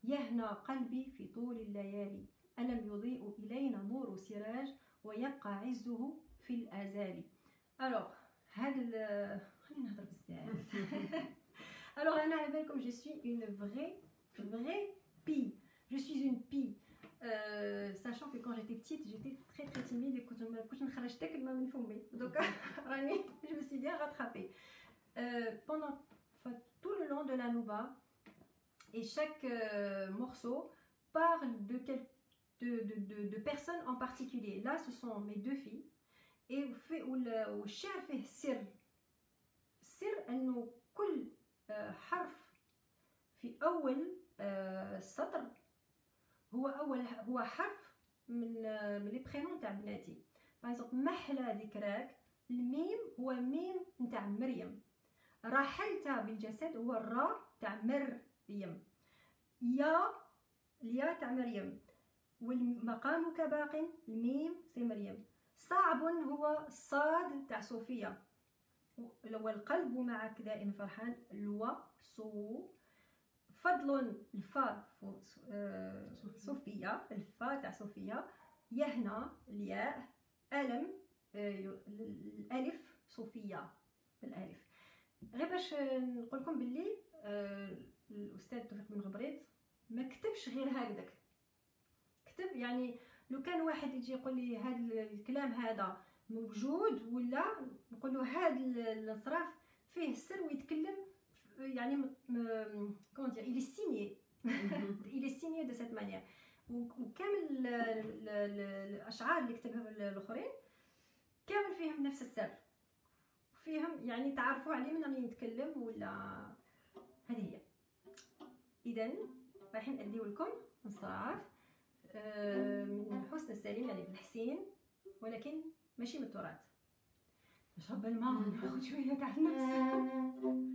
يهنى قلبي في طول الليالي ألم يضيء إلينا نور سراج ويبقى عزه في الآزال. Alors هذا خلينا نهضر بزاف. Alors أنا على بالكم je suis une vraie pie. Je suis une pie. Sachant que quand j'étais petite, j'étais très timide et كنت نخرج حتى كلمة من فمي. Donc راني je me suis bien rattrapée. Pendant tout le long de la nouba et chaque morceau parle de personnes en particulier. Là, ce sont mes deux filles. Et والشعر فيه سر انه كل حرف في اول السطر هو حرف من لي برينون تاع بناتي. باغ محلى ذكراك الميم هو ميم نتاع مريم، رحلت بالجسد هو الراء تاع مريم، يا تاع مريم، والمقامك باق الميم سي مريم، صعب هو الصاد تاع صوفيا، والقلب معك دائما فرحان. صو فضل الفاء صوفيا، الفاء تاع صوفيا، يهنا الياء، ألم الألف صوفيا بالألف. غير باش نقول لكم باللي الأستاذ توفيق بن غبريت ما كتبش غير هكذاك، كتب يعني لو كان واحد يجي يقول لي هذا الكلام هذا موجود ولا نقول له هذا الصراف فيه السر ويتكلم يعني كون دير il est signé il est signé de cette manière. وكامل الاشعار اللي كتبها الاخرين كامل فيهم نفس السر، فيهم يعني تعرفوا عليه من راني نتكلم ولا. هذه هي. اذا رايحين نديو لكم الصراف من حسن السليم يعني بالحسين، ولكن ماشي من التراث. نشرب الماء وناخذ شويه تاع النفس.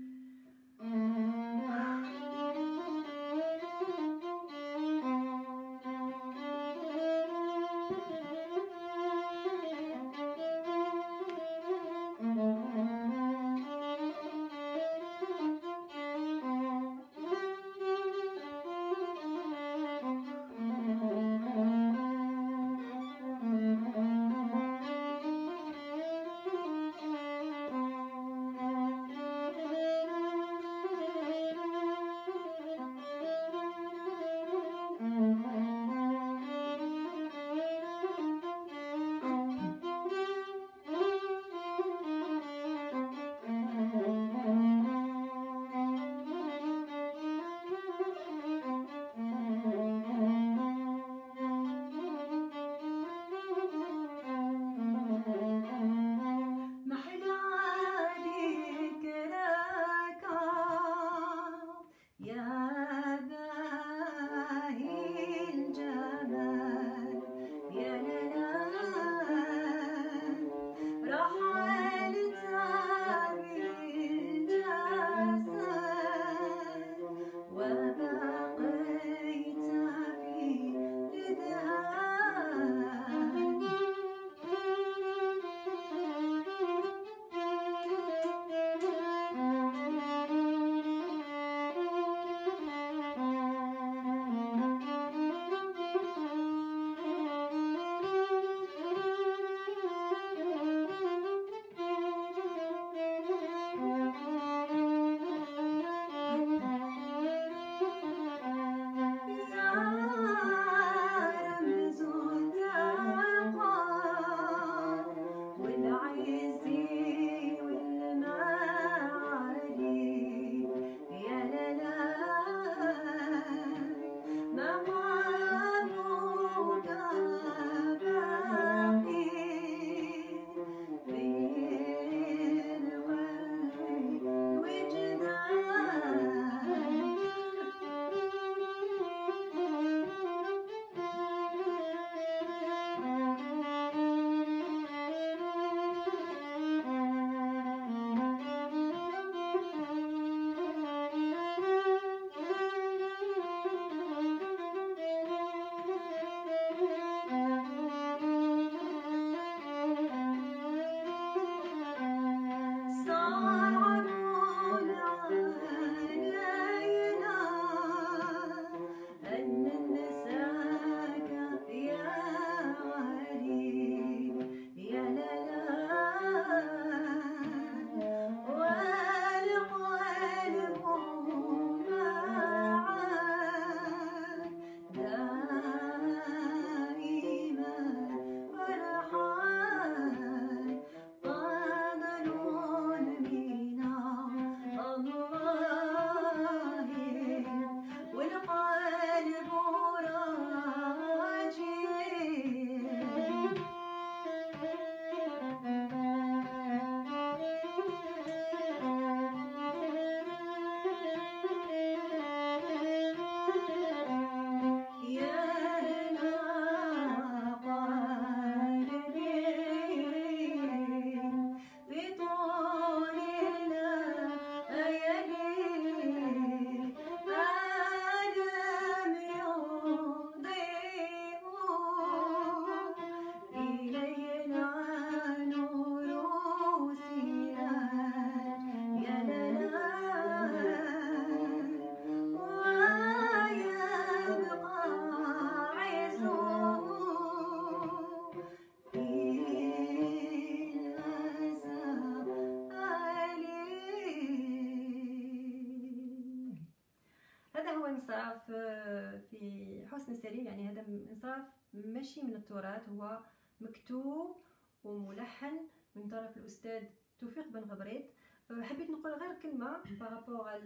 استنصاف ماشي من التراث، هو مكتوب وملحن من طرف الأستاذ توفيق بن غبريت. حبيت نقول غير كلمة par rapport à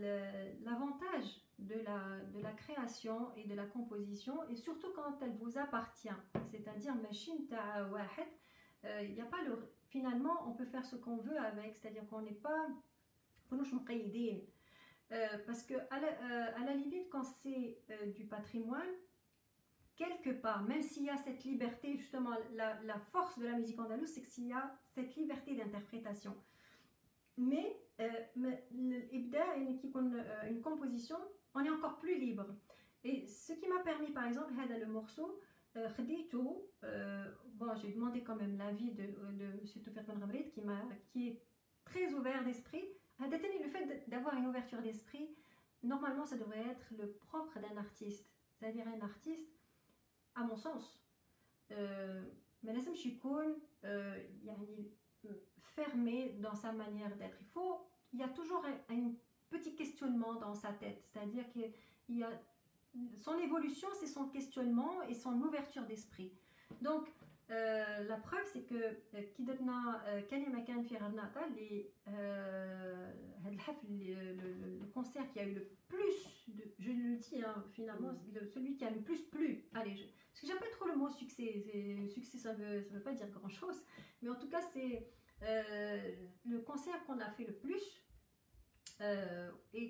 l'avantage de la création et de la composition, et surtout quand elle vous appartient, c'est-à-dire machine تاع واحد. Il y a pas finalement on peut faire ce qu'on veut avec, c'est-à-dire qu'on n'est pas فنوش مقيدين. Parce que à la limite quand c'est du patrimoine, quelque part, même s'il y a cette liberté, justement la force de la musique andalouse, c'est qu'il y a cette liberté d'interprétation. Mais une composition, on est encore plus libre. Et ce qui m'a permis, par exemple, le morceau, bon, j'ai demandé quand même l'avis de M. Toufiq Ben Ghabrit, qui est très ouvert d'esprit. Le fait d'avoir une ouverture d'esprit, normalement, ça devrait être le propre d'un artiste. C'est-à-dire un artiste, à mon sens, mais لازمش يكون يعني fermé dans sa manière d'être. Il y a toujours un petit questionnement dans sa tête, c'est-à-dire qu'il y a son évolution, c'est son questionnement et son ouverture d'esprit. Donc la preuve c'est que كي درنا كان مكان في غرناطة اللي هذا الحفل le concert qui a eu le plus de, je le dis hein, finalement celui qui a le plus plu, allez parce que j'aime pas trop le mot succès, succès ça veut pas dire grand chose, mais en tout cas c'est le concert qu'on a fait le plus et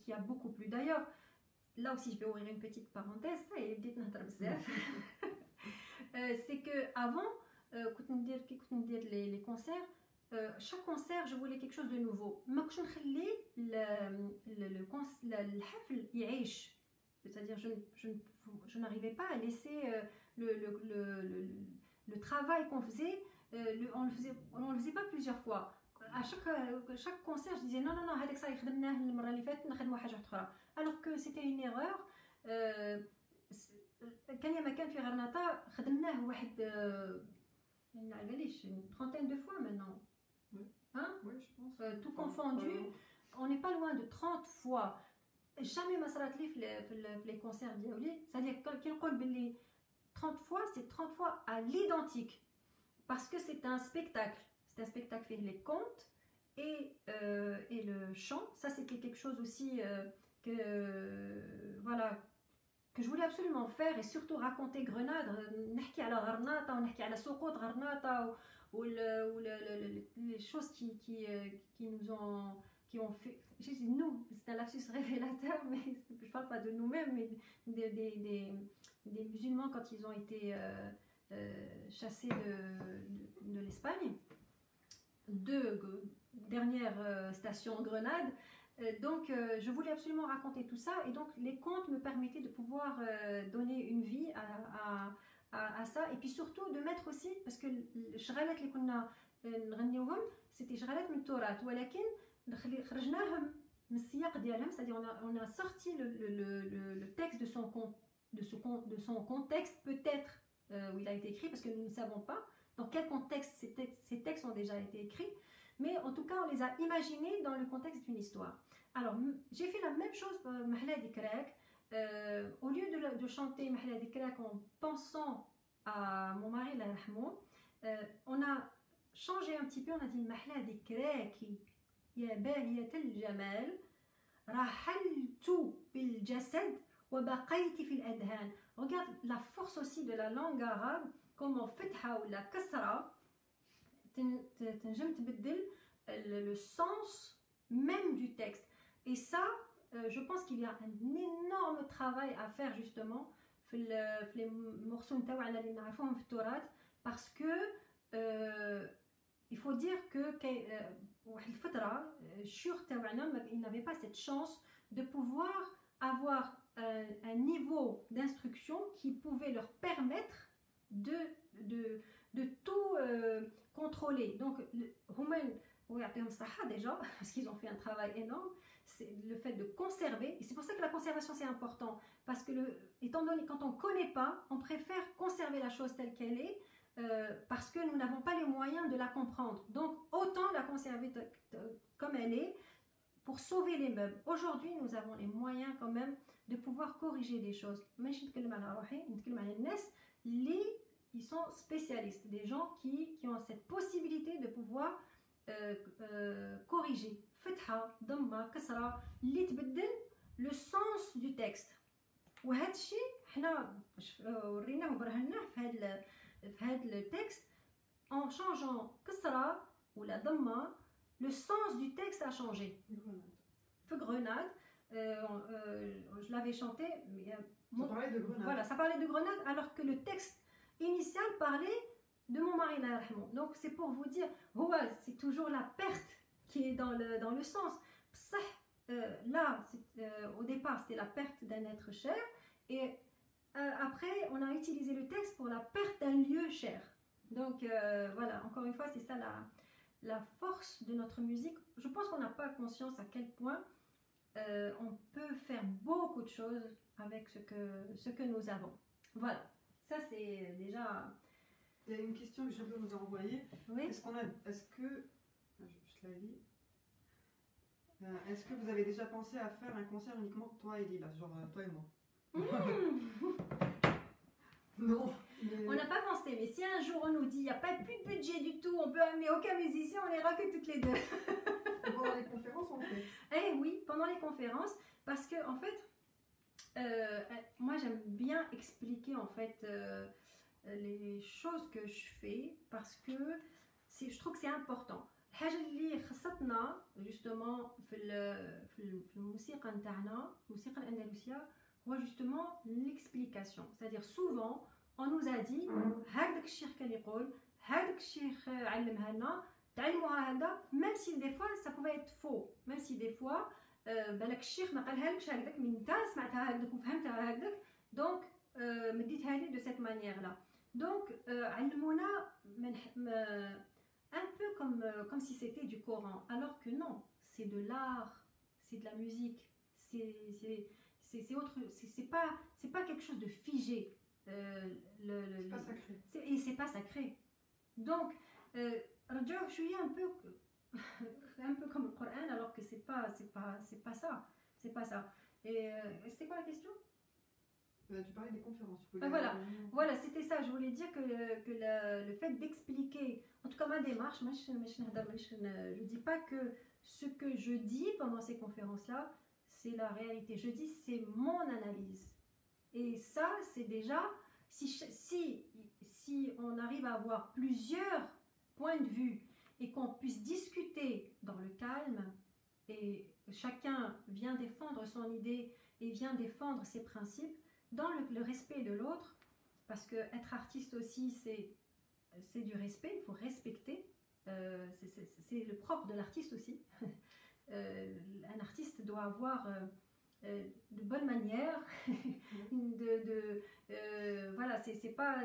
qui a beaucoup plu. D'ailleurs là aussi je vais ouvrir une petite parenthèse, ça et بديت نهضر بزاف. C'est que avant كنت ندير les concerts, chaque concert je voulais quelque chose de nouveau. ما كنتش نخلي الحفل يعيش, c'est-à-dire je n'arrivais pas à laisser le travail qu'on faisait, on le faisait pas plusieurs fois. À chaque concert je disais non هذاك صاي خدمناه المره اللي فاتت نخدموا حاجه اخرى, alors que c'était une erreur. كان مكان في غرناطة خدمناه واحد une trentaine de fois maintenant, hein? Oui, je pense. Tout confondu, on n'est pas loin de 30 fois. Jamais ما صرات لي في les concerts ديالي, c'est-à-dire كي نقول باللي 30 fois, c'est 30 fois à l'identique, parce que c'est un spectacle fait les contes et le chant. Ça c'était quelque chose aussi que voilà, que je voulais absolument faire, et surtout raconter Grenade, نحكي على غرناطة ونحكي على سقوط غرناطة ou les choses qui ont fait, je dis nous, c'est un lapsus révélateur, mais je parle pas de nous-mêmes, mais des musulmans quand ils ont été chassés de l'Espagne, dernière station Grenade. Donc je voulais absolument raconter tout ça, et donc les contes me permettaient de pouvoir donner une vie à ça, et puis surtout de mettre aussi, parce que الشغالات اللي كنا نغنيوهم c'était شغالات من التراث ولكن خرجناهم من السياق ديالهم, c'est-à-dire on a sorti le texte de son contexte peut-être où il a été écrit, parce que nous ne savons pas dans quel contexte ces textes ont déjà été écrits, mais en tout cas on les a imaginés dans le contexte d'une histoire. Alors j'ai fait la même chose pour Mahla Dikrak. Au lieu de chanter Mahla Dikrak en pensant à mon mari Allah yarhamou, on a changé un petit peu, on a dit Mahla Dikraki ya bahiyat al-jamal rahaltu bil jasad wa baqayti fil adhan. Regarde la force aussi de la langue arabe, comment fatha ou la kasra تنجم تبدل le sens même du texte. Et ça, je pense qu'il y a un énorme travail à faire justement في les morceaux نتاعنا اللي نعرفوهم في التراث, parce que il faut dire que واحد الفترة الشيوخ تاعنا ils n'avaient pas cette chance de pouvoir avoir un niveau d'instruction qui pouvait leur permettre de tout contrôler. Donc déjà, parce qu'ils ont fait un travail énorme, c'est le fait de conserver, et c'est pour ça que la conservation c'est important, parce que étant donné quand on ne connaît pas, on préfère conserver la chose telle qu'elle est, parce que nous n'avons pas les moyens de la comprendre. Donc autant la conserver comme elle est, pour sauver les meubles. Aujourd'hui, nous avons les moyens quand même de pouvoir corriger des choses. Ils sont spécialistes, des gens qui ont cette possibilité de pouvoir corriger. Fetha, damma, kasra, li tbeddel le sens du texte. وهذا الشيء حنا وريناه وبرهناه في هذا le texte en changeant kasra ou la damma, le sens du texte a changé. Grenade, je l'avais chanté, mais ça parlait de Grenade. Voilà, ça parlait de Grenade alors que le texte initial parlait de mon mari. Donc c'est pour vous dire, c'est toujours la perte qui est dans le sens. Là, au départ, c'était la perte d'un être cher, et après, on a utilisé le texte pour la perte d'un lieu cher. Donc voilà, encore une fois, c'est ça la force de notre musique. Je pense qu'on n'a pas conscience à quel point on peut faire beaucoup de choses avec ce que nous avons. Voilà, ça c'est déjà... Il y a une question que Jabir nous a envoyée. Oui. Est-ce que vous avez déjà pensé à faire un concert uniquement toi et Lila, genre toi et moi? Non. Mais... On n'a pas pensé, mais si un jour on nous dit il n'y a pas plus de budget du tout, on peut amener aucun musicien, on ira que toutes les deux. Pendant les conférences, on fait. Eh oui, pendant les conférences, parce que en fait, moi j'aime bien expliquer en fait les choses que je fais, parce que je trouve que c'est important. الحاجة اللي خصتنا justement في الموسيقى نتاعنا الموسيقى الأندلسية هو justement l'explication. C'est-à-dire souvent on nous a dit هذاك الشيخ كان يقول هذاك الشيخ علمها لنا تعلموها هذا, même si des fois ça pouvait être faux, même si des fois بالك الشيخ ما قالها لكش هكذاك من انت سمعتها هكذاك وفهمتها هكذاك, donc مديتها لي de cette manière là. Donc علمونا un peu comme si c'était du Coran, alors que non, c'est de l'art, c'est de la musique, c'est autre, c'est pas quelque chose de figé. C'est pas sacré. Et c'est pas sacré. Donc, je suis un peu comme le Coran, alors que c'est pas ça, c'est pas ça. Et c'était quoi la question? Tu parlais des conférences. Voilà, c'était ça. Je voulais dire que le fait d'expliquer, en tout cas ma démarche, je dis pas que ce que je dis pendant ces conférences-là, c'est la réalité. Je dis c'est mon analyse. Et ça, c'est déjà, si on arrive à avoir plusieurs points de vue et qu'on puisse discuter dans le calme, et chacun vient défendre son idée et vient défendre ses principes, dans le respect de l'autre, parce que être artiste aussi, c'est du respect, il faut respecter, c'est le propre de l'artiste aussi. Un artiste doit avoir de bonnes manières, voilà, c'est pas...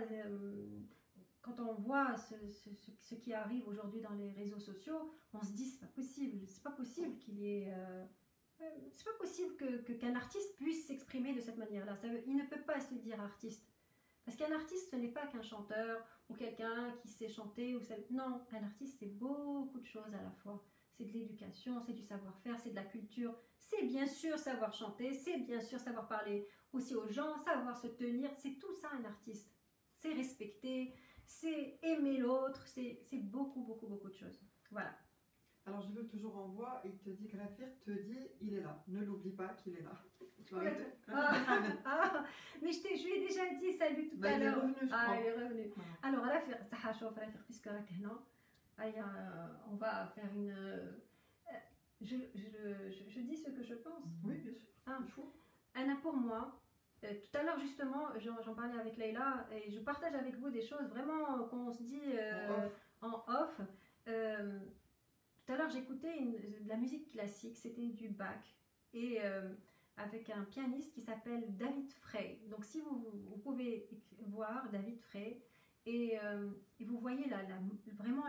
quand on voit ce qui arrive aujourd'hui dans les réseaux sociaux, on se dit c'est pas possible qu'il y ait... c'est pas possible qu'un artiste puisse s'exprimer de cette manière-là. Il ne peut pas se dire artiste. Parce qu'un artiste, ce n'est pas qu'un chanteur ou quelqu'un qui sait chanter. Non, un artiste, c'est beaucoup de choses à la fois. C'est de l'éducation, c'est du savoir-faire, c'est de la culture. C'est bien sûr savoir chanter, c'est bien sûr savoir parler aussi aux gens, savoir se tenir. C'est tout ça un artiste. C'est respecter, c'est aimer l'autre, c'est beaucoup, beaucoup, beaucoup de choses. Voilà. Alors je veux toujours en voix, il te dit que Rafir te dit il est là. Ne l'oublie pas qu'il est là. Mais je lui ai déjà dit salut tout à l'heure. Il est revenu. Voilà. Alors Rafir, puisque on va faire une... Je dis ce que je pense. Oui, bien sûr. Il faut. Anna, pour moi, tout à l'heure justement, j'en parlais avec Leïla et je partage avec vous des choses vraiment qu'on se dit en off. Tout à l'heure, j'écoutais de la musique classique, c'était du Bach, et avec un pianiste qui s'appelle David Frey. Donc, si vous pouvez voir David Frey, et vous voyez vraiment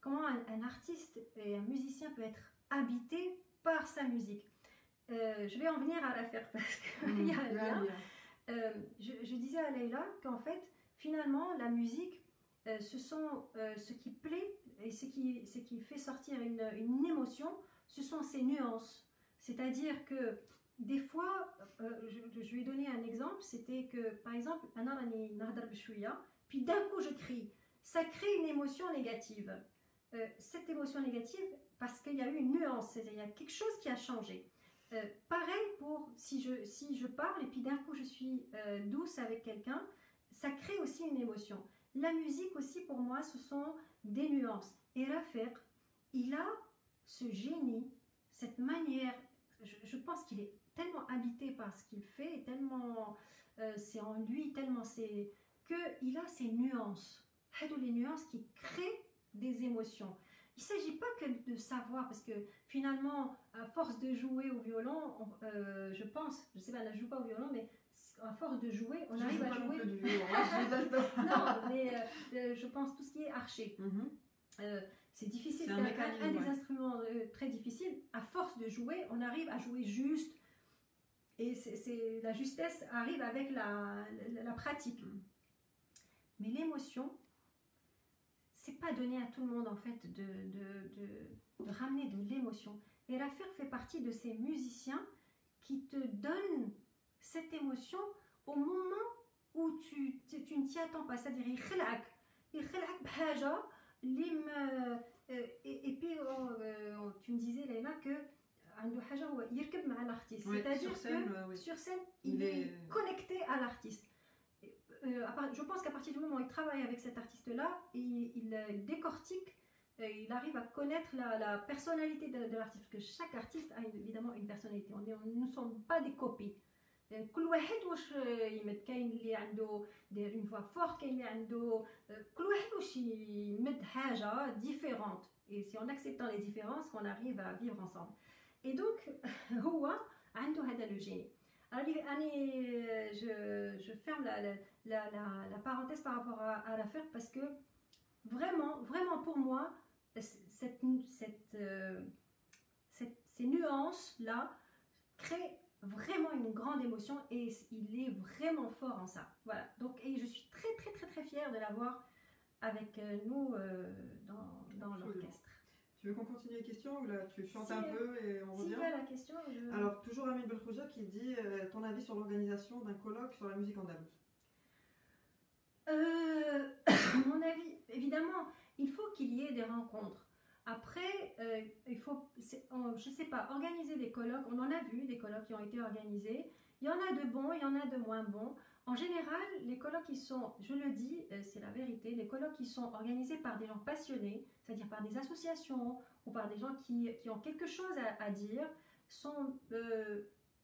comment un artiste et un musicien peut être habité par sa musique. Je vais en venir à l'affaire parce qu'il y a un lien. Je disais à Leïla qu'en fait, finalement, la musique, ce qui plaît et ce qui fait sortir une émotion ce sont ces nuances. C'est-à-dire que des fois, je lui ai donné un exemple, c'était que, par exemple, puis d'un coup je crie. Ça crée une émotion négative. Cette émotion négative, parce qu'il y a eu une nuance, il y a quelque chose qui a changé. Pareil pour si je parle et puis d'un coup je suis douce avec quelqu'un, ça crée aussi une émotion. La musique aussi pour moi ce sont des nuances. Et Rafiq, il a ce génie, cette manière, je pense qu'il est tellement habité par ce qu'il fait, tellement c'est en lui, tellement c'est qu'il a ces nuances. Les nuances qui créent des émotions. Il ne s'agit pas que de savoir, parce que finalement, à force de jouer au violon, je pense, je ne sais pas, elle ne joue pas au violon, mais à force de jouer, on arrive à jouer. Du violon, non, mais je pense tout ce qui est archer. C'est difficile, c'est un des instruments très difficiles. À force de jouer, on arrive à jouer juste. Et la justesse arrive avec la pratique. Mais l'émotion, c'est pas donné à tout le monde en fait de ramener de l'émotion. Et Rafiq fait partie de ces musiciens qui te donnent cette émotion au moment où tu ne t'y attends pas. C'est-à-dire il khlak bhaja et puis tu me disais Leïla que c'est-à-dire que sur scène il est connecté à l'artiste. Je pense qu'à partir du moment où il travaille avec cet artiste-là, il décortique, il arrive à connaître la personnalité de l'artiste, parce que chaque artiste a évidemment une personnalité. Nous ne sommes pas des copies. كل واحد واش يمد كاين اللي عنده une voix forte كاين اللي عنده كل واحد واش يمد حاجة différente. Et c'est en acceptant les différences qu'on arrive à vivre ensemble. Et donc هو عنده هذا le génie. Alors, je ferme la parenthèse par rapport à l'affaire parce que vraiment pour moi, ces nuances-là créent vraiment une grande émotion et il est vraiment fort en ça. Voilà. Donc, et je suis très fière de l'avoir avec nous dans l'orchestre. Tu veux qu'on continue les questions ou là tu chantes un peu et on revient? Si la question, Alors, toujours Amine Belkhouja qui dit ton avis sur l'organisation d'un colloque sur la musique andalouse. Mon avis, évidemment, il faut qu'il y ait des rencontres. Après, il faut, je ne sais pas, organiser des colloques. On en a vu des colloques qui ont été organisés. Il y en a de bons, il y en a de moins bons. En général, les colloques qui sont, je le dis, c'est la vérité, les colloques qui sont organisés par des gens passionnés, c'est-à-dire par des associations ou par des gens qui ont quelque chose à dire,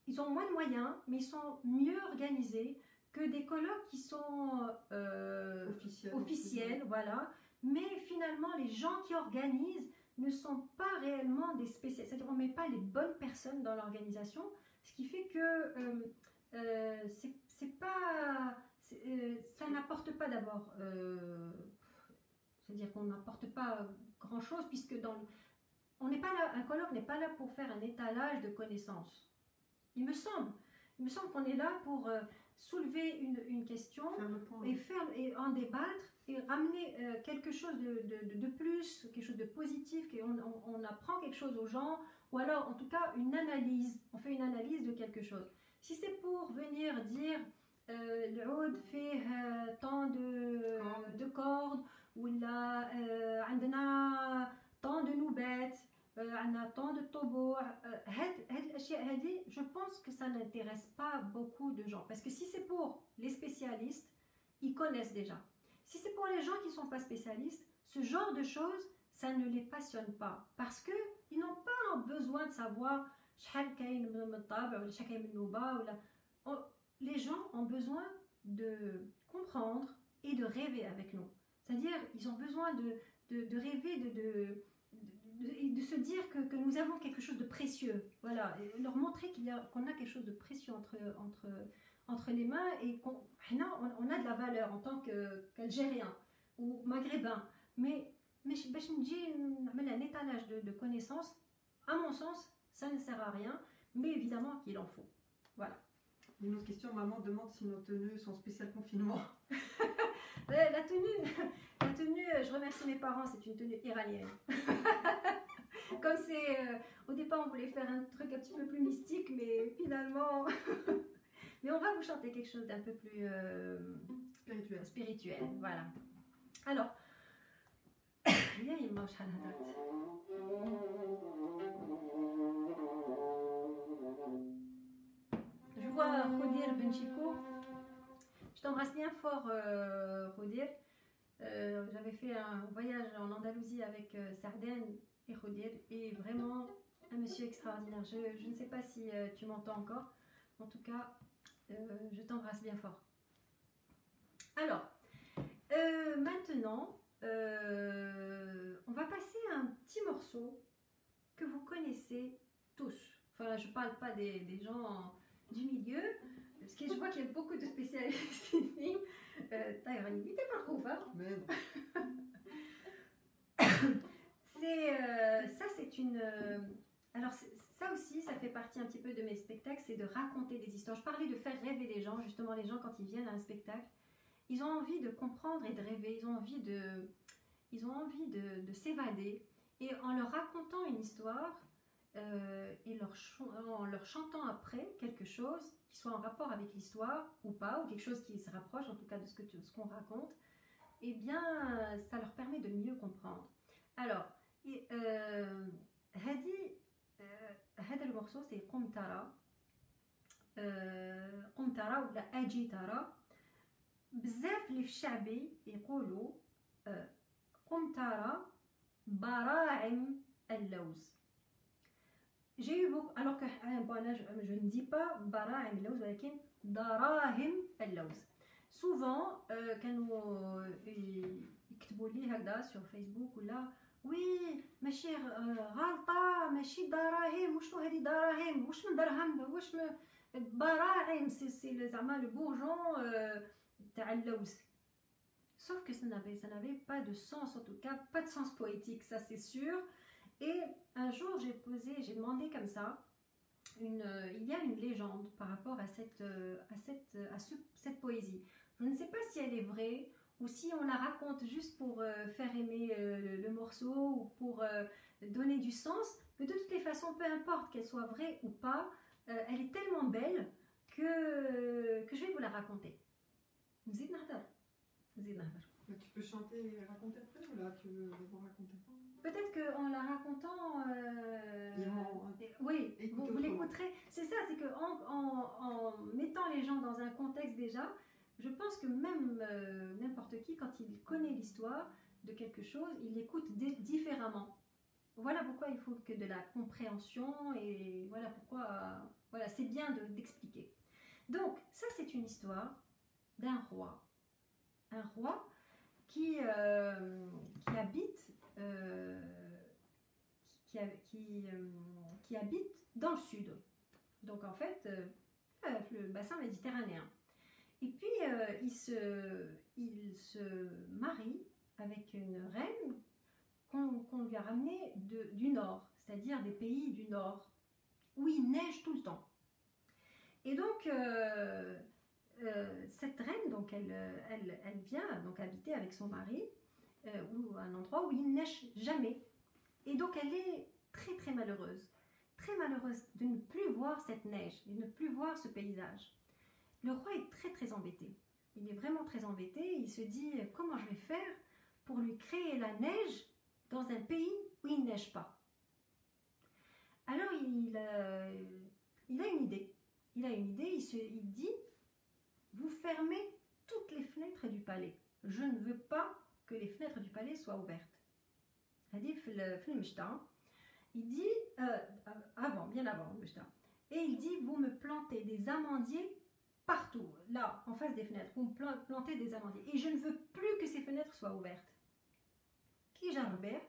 ils ont moins de moyens, mais ils sont mieux organisés que des colloques qui sont officiels, voilà. Mais finalement, les gens qui organisent ne sont pas réellement des spécialistes, c'est-à-dire on ne met pas les bonnes personnes dans l'organisation, ce qui fait que ça n'apporte pas d'abord, c'est-à-dire qu'on n'apporte pas grand-chose puisque un colloque n'est pas là pour faire un étalage de connaissances. Il me semble qu'on est là pour soulever une question et en débattre et ramener quelque chose de plus, quelque chose de positif, on apprend quelque chose aux gens, ou alors en tout cas on fait une analyse de quelque chose. Si c'est pour venir dire l'oud fait tant de cordes, ou là tant de noubettes, tant de tobo, je pense que ça n'intéresse pas beaucoup de gens. Parce que si c'est pour les spécialistes, ils connaissent déjà. Si c'est pour les gens qui ne sont pas spécialistes, ce genre de choses, ça ne les passionne pas. Parce qu'ils n'ont pas besoin de savoir les gens ont besoin de comprendre et de rêver avec nous. C'est-à-dire, ils ont besoin de rêver, de se dire que nous avons quelque chose de précieux. Voilà, et leur montrer qu'on a quelque chose de précieux entre les mains et qu'on a de la valeur en tant qu'Algérien ou Maghrébin. Mais un étalage de connaissances, à mon sens, ça ne sert à rien, mais évidemment qu'il en faut. Voilà. Une autre question, maman demande si nos tenues sont spéciales confinement. La tenue, je remercie mes parents, c'est une tenue iranienne. Comme c'est... au départ, on voulait faire un truc un petit peu plus mystique, mais finalement... mais on va vous chanter quelque chose d'un peu plus... spirituel, voilà. Alors... Je vois Khudir Benchiko. Je t'embrasse bien fort, Khudir. J'avais fait un voyage en Andalousie avec Sardaigne et Khudir, et vraiment un monsieur extraordinaire. Je ne sais pas si tu m'entends encore. En tout cas, je t'embrasse bien fort. Alors, maintenant, on va passer à un petit morceau que vous connaissez tous. Enfin, je ne parle pas des gens du milieu, parce que je vois qu'il y a beaucoup de spécialistes ici. Ça, c'est une... alors, ça aussi, ça fait partie un petit peu de mes spectacles, c'est de raconter des histoires. Je parlais de faire rêver les gens. Justement, les gens, quand ils viennent à un spectacle, ils ont envie de comprendre et de rêver. Ils ont envie de s'évader. Et en leur racontant une histoire et en leur chantant après quelque chose qui soit en rapport avec l'histoire ou pas, ou quelque chose qui se rapproche en tout cas de ce qu'on raconte, eh bien, ça leur permet de mieux comprendre. Alors, هذا المورceau c'est قم ترى ولا أجي ترى. بزاف اللي في الشعبي يقولوا قم ترى براعم اللوز. J'ai eu beaucoup, alors que je ne dis pas براعم اللوز ولكن دراهم اللوز. Souvent كانوا يكتبوا لي هكذا sur Facebook ولا وي ماشي غلطه ماشي دراهم وشنو هذه دراهم واش من درهم واش من براعم سي زعما لو بورجون تاع اللوز. Sauf que ça n'avait pas de sens, en tout cas pas de sens poétique, ça c'est sûr. Et un jour j'ai demandé comme ça, il y a une légende par rapport à cette poésie. Je ne sais pas si elle est vraie ou si on la raconte juste pour faire aimer le morceau ou pour donner du sens, mais de toutes les façons, peu importe qu'elle soit vraie ou pas, elle est tellement belle que je vais vous la raconter. Tu peux chanter et raconter après ou là tu veux vous raconter? Peut-être qu'en la racontant, oui, vous l'écouterez. C'est ça, c'est qu'en mettant les gens dans un contexte déjà, je pense que même n'importe qui, quand il connaît l'histoire de quelque chose, il l'écoute différemment. Voilà pourquoi il faut que de la compréhension et voilà pourquoi voilà, c'est bien d'expliquer. Donc, ça c'est une histoire d'un roi. Un roi qui habite dans le sud. Donc en fait, le bassin méditerranéen. Et puis il se marie avec une reine qu'on lui a ramenée du nord, c'est-à-dire des pays du nord, où il neige tout le temps. Et donc cette reine, donc elle vient donc habiter avec son mari ou un endroit où il neige jamais. Et donc elle est très très malheureuse de ne plus voir cette neige, de ne plus voir ce paysage. Le roi est très très embêté. Il est vraiment très embêté. Il se dit comment je vais faire pour lui créer la neige dans un pays où il ne neige pas. Alors il a une idée. Il dit vous fermez toutes les fenêtres du palais. Je ne veux pas que les fenêtres du palais soient ouvertes. Il dit bien avant le Mishta. Et il dit vous me plantez des amandiers partout, là, en face des fenêtres. Vous me plantez des amandiers. Et je ne veux plus que ces fenêtres soient ouvertes. Qui j'arber?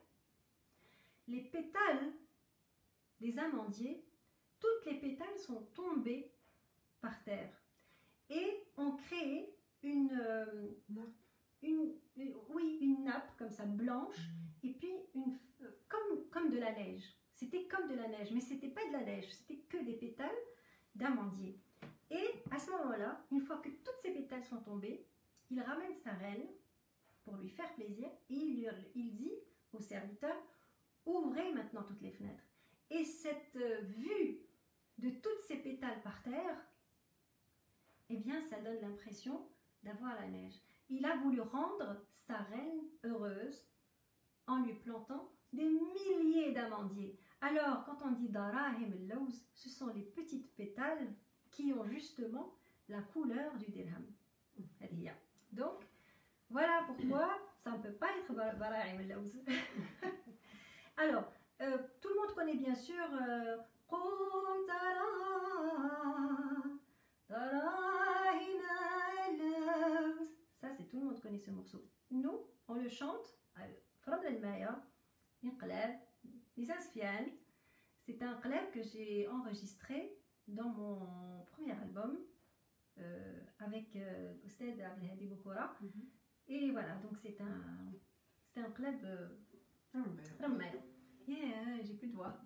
Les pétales des amandiers, toutes les pétales sont tombées par terre et ont créé une nappe comme ça blanche et puis comme de la neige. C'était comme de la neige, mais c'était pas de la neige, c'était que des pétales d'amandier. Et à ce moment-là, une fois que toutes ces pétales sont tombés, il ramène sa reine pour lui faire plaisir et il dit au serviteur ouvrez maintenant toutes les fenêtres. Et cette vue de toutes ces pétales par terre, eh bien, ça donne l'impression d'avoir la neige. Il a voulu rendre sa reine heureuse en lui plantant des milliers d'amandiers. Alors, quand on dit darahim al-lawz, ce sont les petites pétales qui ont justement la couleur du dirham. Donc, voilà pourquoi ça ne peut pas être darahim al-lawz. Alors, tout le monde connaît bien sûr Qum darahim al-lawz. Ça, c'est tout le monde connaît ce morceau. Nous, on le chante. C'est un qlab que j'ai enregistré dans mon premier album avec Oustad Abdelhadi Boukoura. Et voilà, donc c'est un qlab j'ai plus de voix.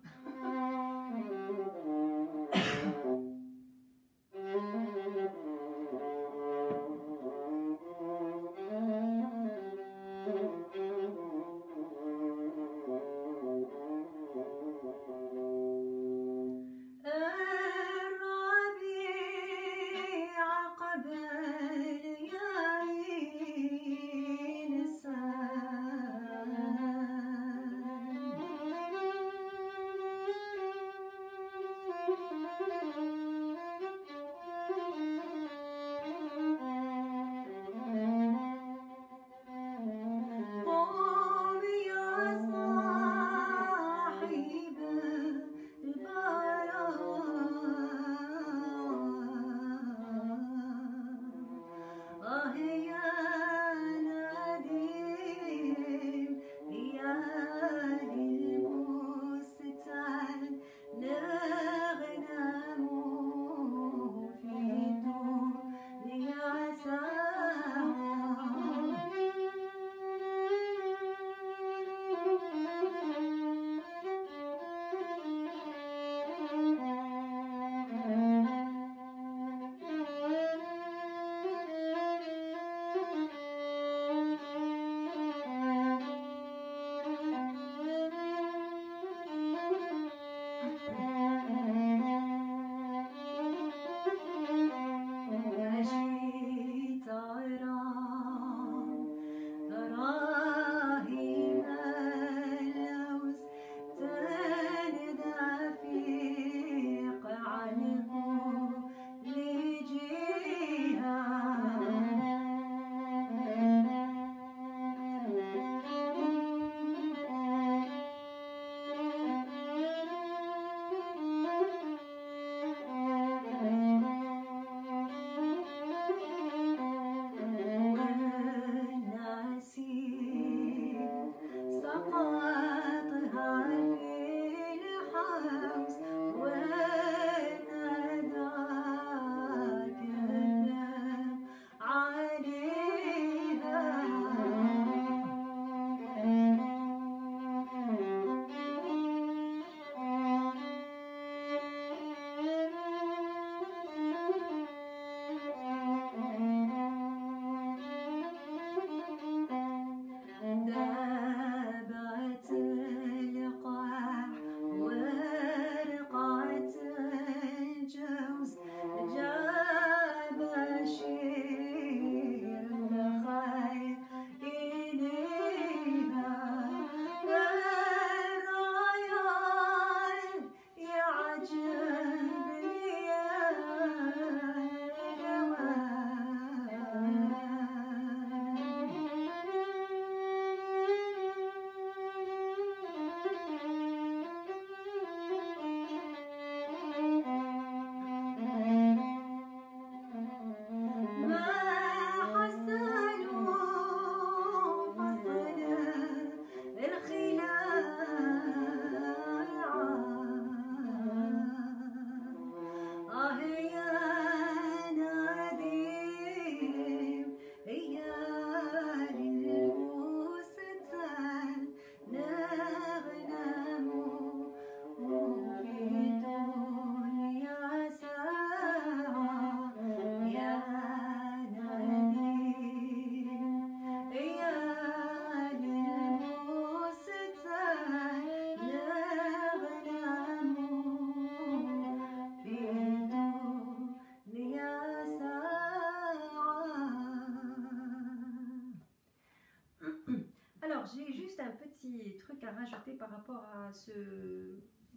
j'ai juste un petit truc à rajouter par rapport à ce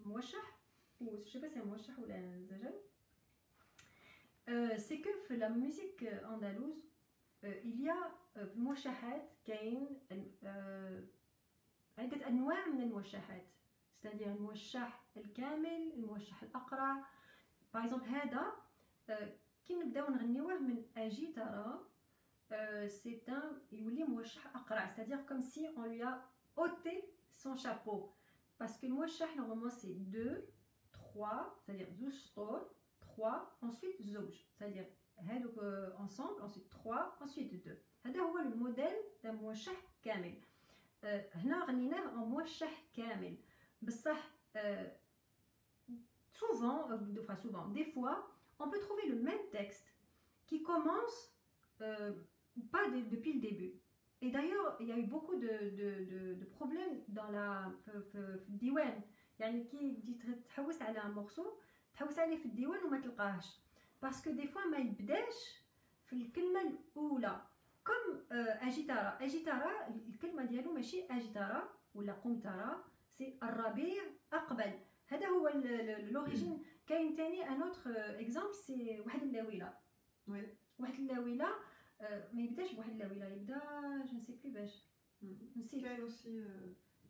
mouachah, ou je sais pas si c'est un mouachah ou un zajal. C'est que في la musique andalouse, il y a موشحات كاين عدة أنواع من الموشحات. c'est-à-dire الموشح الكامل، الموشح الأقرع. par exemple هذا كي نبداو نغنيوه من أجي ترى c'est un يولي موشح أقرع، c'est-à-dire comme si on lui a ôté son chapeau, parce que le موشح normalement c'est 2, 3, c'est-à-dire 12 سطور 3, ensuite زوج، c'est-à-dire هادوك ensemble, ensuite 3, ensuite 2. هذا هو الموديل تاع موشح كامل. هنا غنيناه en موشح كامل، بصح souvent, des fois, on peut trouver le même texte qui commence pas depuis le début. Et d'ailleurs, il y a eu beaucoup de problèmes dans la diwan. يعني كي تحوس على morceau تحوس عليه في الديوان وما تلقاهش، parce que des fois ما يبداش في الكلمة الأولى. comme أجيتارا، أجيتارا الكلمة ديالو ماشي أجيتارا ولا قمتارا، سي الربيع أقبل. هذا هو لوريجين. كاين ثاني ان اوتر اكزامبل سي واحد اللاويله. وي واحد اللاويله ما يبداش بواحد اللاويله، يبدا جو نسي بلي باش نسيت. كاين اوسي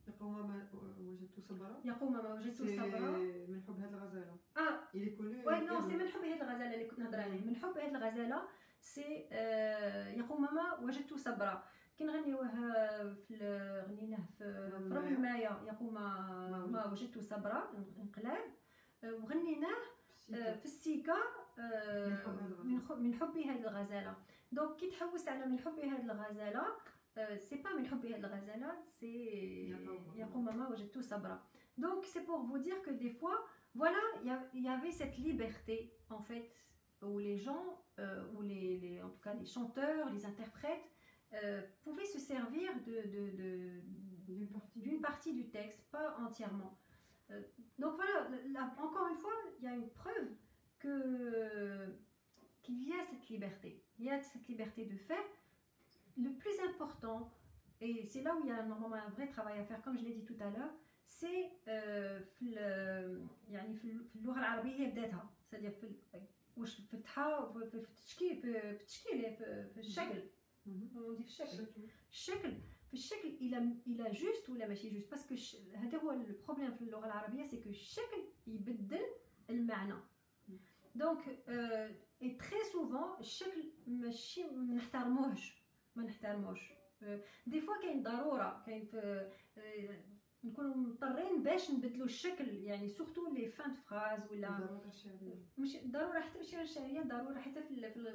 يقوم ما وجدت صبرا، يقوم ما وجدت صبرا من حب هذه الغزاله. il est connu. وي نو سي من حب هذه الغزاله اللي كنت نهضر عليه. من حب هذه الغزاله سي يقوم ما وجدت صبرا. كي نغنيوه غنيناه في ربع مايا يقوم ما وجدت صبرا انقلاب، وغنيناه في السيكا من حبي هذه الغزاله. دونك كي تحوس على من حبي هذه الغزاله سي با من حبي هذه الغزاله، سي يقوم ما وجدت صبرا. Donc c'est pour vous dire que des fois voilà, il y avait cette liberté en fait où les gens où en tout cas les chanteurs, les interprètes pouvaient se servir d'une partie du texte, pas entièrement. Donc voilà, là, encore une fois, il y a une preuve qu'il y a cette liberté. Il y a cette liberté de faire. Le plus important, et c'est là où il y a normalement un vrai travail à faire, comme je l'ai dit tout à l'heure, c'est يعني في اللغة العربية ذاتها، c'est-à-dire واش في الفتحة في التشكيل في الشكل. on dit الشكل في الشكل إلى جوست ولا ماشي جوست، باسكو هذا هو البروبليم في اللغة العربية، سي كو الشكل يبدل المعنى. دونك اي تري سوفون الشكل ماشي ما نحترموش. دي فوا كاين ضرورة، كاين نكونوا مضطرين باش نبدلوا الشكل، يعني سورتو لي فان فراز ولا مش ضرورة حتى ماشي الشعرية، ضرورة حتى في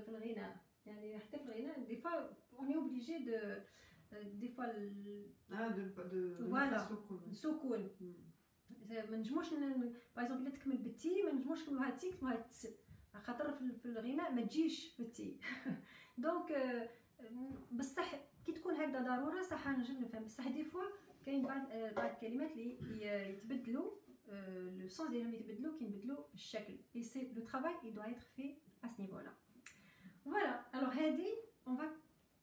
الغناء، يعني حتى في الغناء دي فوا اون اي اوبليجي دو دي فوا فوالا سكون. ما نجموش باغ اكزومبل الا تكمل بالتي ما نجموش نكملوها تي نكملوها تس، خاطر في الغناء ما تجيش بالتي. دونك بصح كي تكون هكذا ضروره صح نجم نفهم، بصح دي فوا كاين بعض الكلمات اللي يتبدلوا لو سونس ديالهم يتبدلوا كي نبدلوا الشكل. اي سي لو ترافاي il doit être fait à ce niveau là. Voilà, alors Hadi,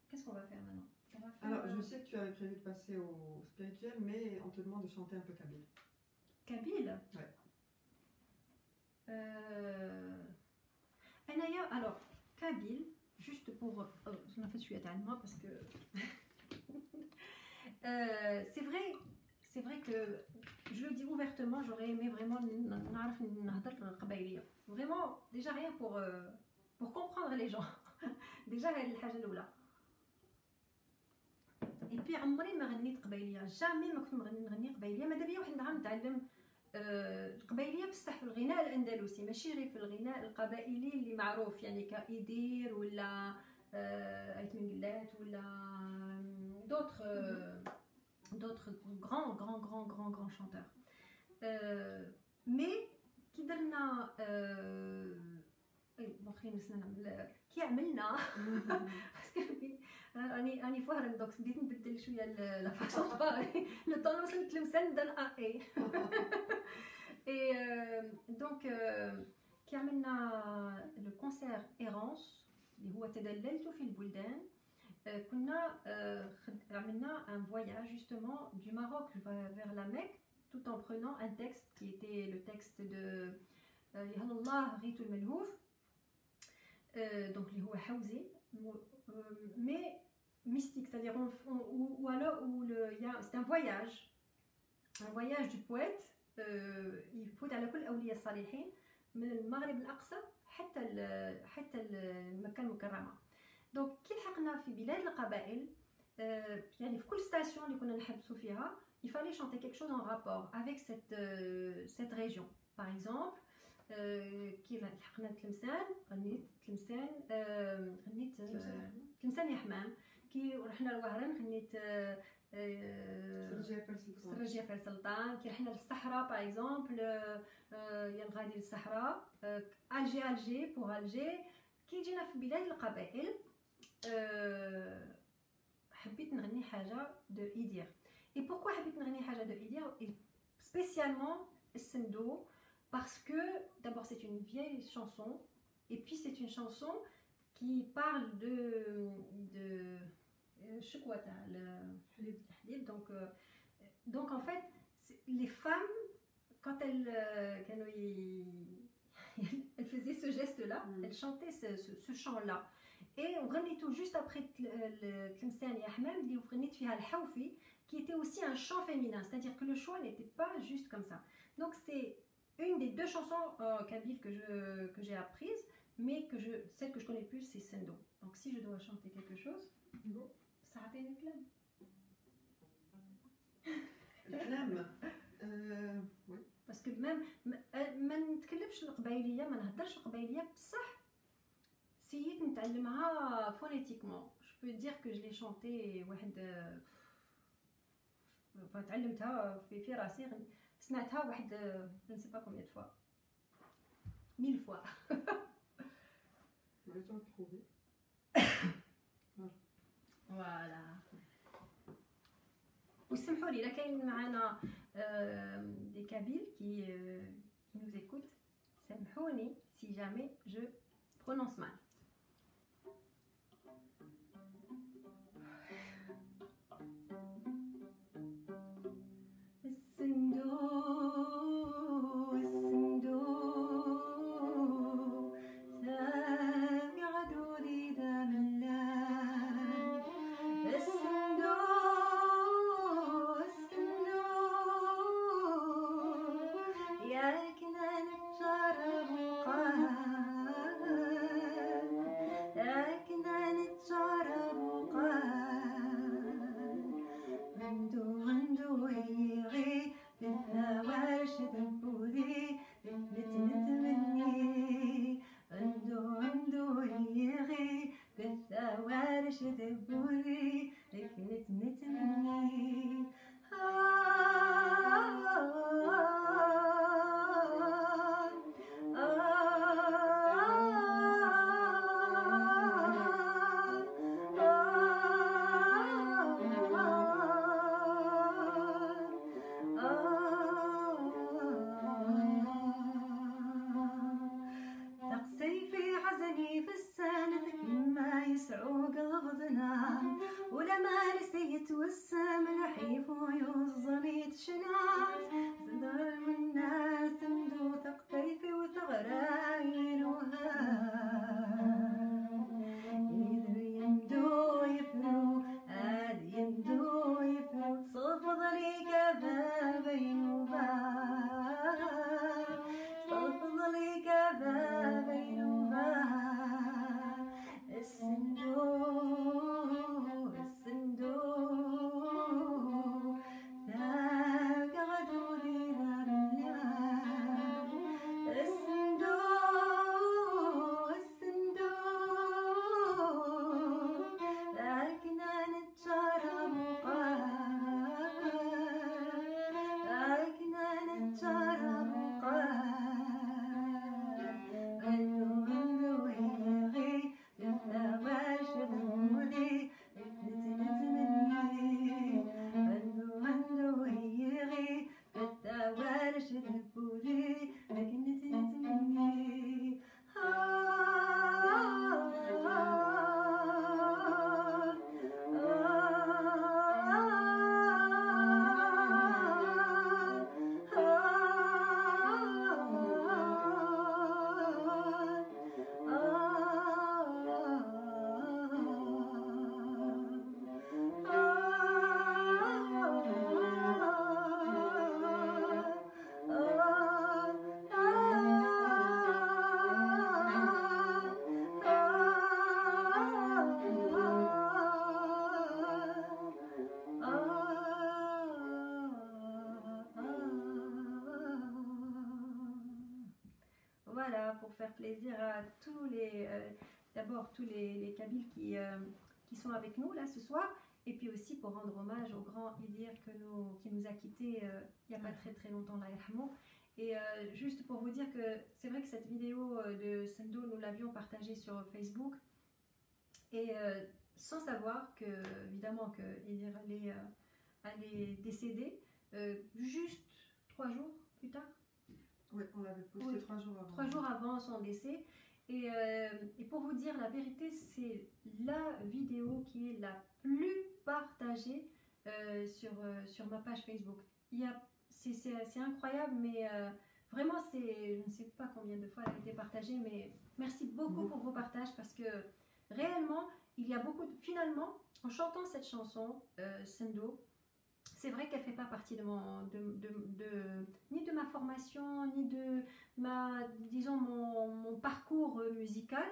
qu'est-ce qu'on va faire maintenant? Alors, je sais que tu avais prévu de passer au spirituel, mais on te demande de chanter un peu kabyle. Kabyle? Ouais. Alors, kabyle, juste pour... en fait, je suis à moi parce que... c'est vrai que, je le dis ouvertement, j'aurais aimé vraiment نعرف نهضر القبايلية. Vraiment, déjà rien pour comprendre les gens. déjà هذه الحاجة الأولى. et puis عمري ما غنيت قبايليه، جامي ما كنت نغني قبايليه. ماذا بيا واحد النهار نتعلم القبايليه بصح في الغناء الاندلسي، ماشي غير في الغناء القبائلي اللي معروف، يعني كايدير ولا ايت من قلات ولا d'autres grands chanteurs. mais كي درنا كي عملنا باسكو راني فاهرة دوك بديت نبدل شويه لا فاصون باري لو طون وصلت لمسان دان اي دونك كي عملنا لو كونسير ايرونس اللي هو تدللت في البلدان. عملنا un voyage justement du Maroc vers la Mecque tout en prenant un texte qui était le texte de Yahallah Ritul Melhouf, donc اللي هو حوزي, mais mystique, c'est-à-dire c'est un voyage du poète. يفوت على كل أولياء الصالحين من المغرب الأقصى حتى مكة المكرمة. دونك كي لحقنا في بلاد القبائل, يعني في كل ستاسيون اللي كنا نحبسوا فيها il fallait chanter quelque chose en rapport avec cette région. Par exemple, كي لحقنا تلمسان غنيت تلمسان, غنيت تلمسان يا حمام. كي رحنا لوهران غنيت سرجية فير سلطان. كي رحنا للصحراء باغ اكزومبل يا الغادي للصحراء, الجي بوغ الجي. كي جينا في بلاد القبائل حبيت نغني حاجه دو إيدير. Et pourquoi حبيت نغني حاجه دو إيدير spécialement السندو, parce que d'abord c'est une vieille chanson et puis c'est une chanson qui parle de شكوى تاع الحليب. Donc en fait les femmes quand elles faisaient ce geste là, elles chantaient ce chant là. Et on غنيتو juste après تلمسان يا حمام اللي غنيت فيها الحوفي, qui était aussi un chant féminin, c'est-à-dire que le choix n'était pas juste comme ça. Donc c'est une des deux chansons kabyles que j'ai apprises, mais celle que je connais plus c'est Sendo. Donc si je dois chanter quelque chose, ça rappelle le clam. Oui. Parce que même ما نتكلمش القبايليه, ما نهضرش القبايليه بصح سيت نتعلمها فونيتيكمون. je peux dire que je l'ai chanté واحد تعلمتها في راسي, سمعتها واحد je ne sais pas combien de fois, 1000 fois. Voilà. وسمحوا لي الا كاين معنا des Kabyles qui nous écoutent, سامحوني si jamais je prononce mal. pour faire plaisir à tous les, d'abord tous les Kabyles qui sont avec nous là ce soir, et puis aussi pour rendre hommage au grand Idir qui nous a quittés il n'y a pas très longtemps, là, et juste pour vous dire que c'est vrai que cette vidéo de Sendo, nous l'avions partagée sur Facebook, et sans savoir que, évidemment, que Idir allait décéder, juste 3 jours plus tard. Oui, on l'avait posté 3 jours avant. 3 jours avant son décès. Et pour vous dire la vérité, c'est la vidéo qui est la plus partagée sur ma page Facebook. C'est incroyable, mais vraiment, je ne sais pas combien de fois elle a été partagée, mais merci beaucoup pour vos partages, parce que réellement, il y a beaucoup de... Finalement, en chantant cette chanson, Sendo, c'est vrai qu'elle ne fait pas partie ni de ma formation, ni de disons, mon parcours musical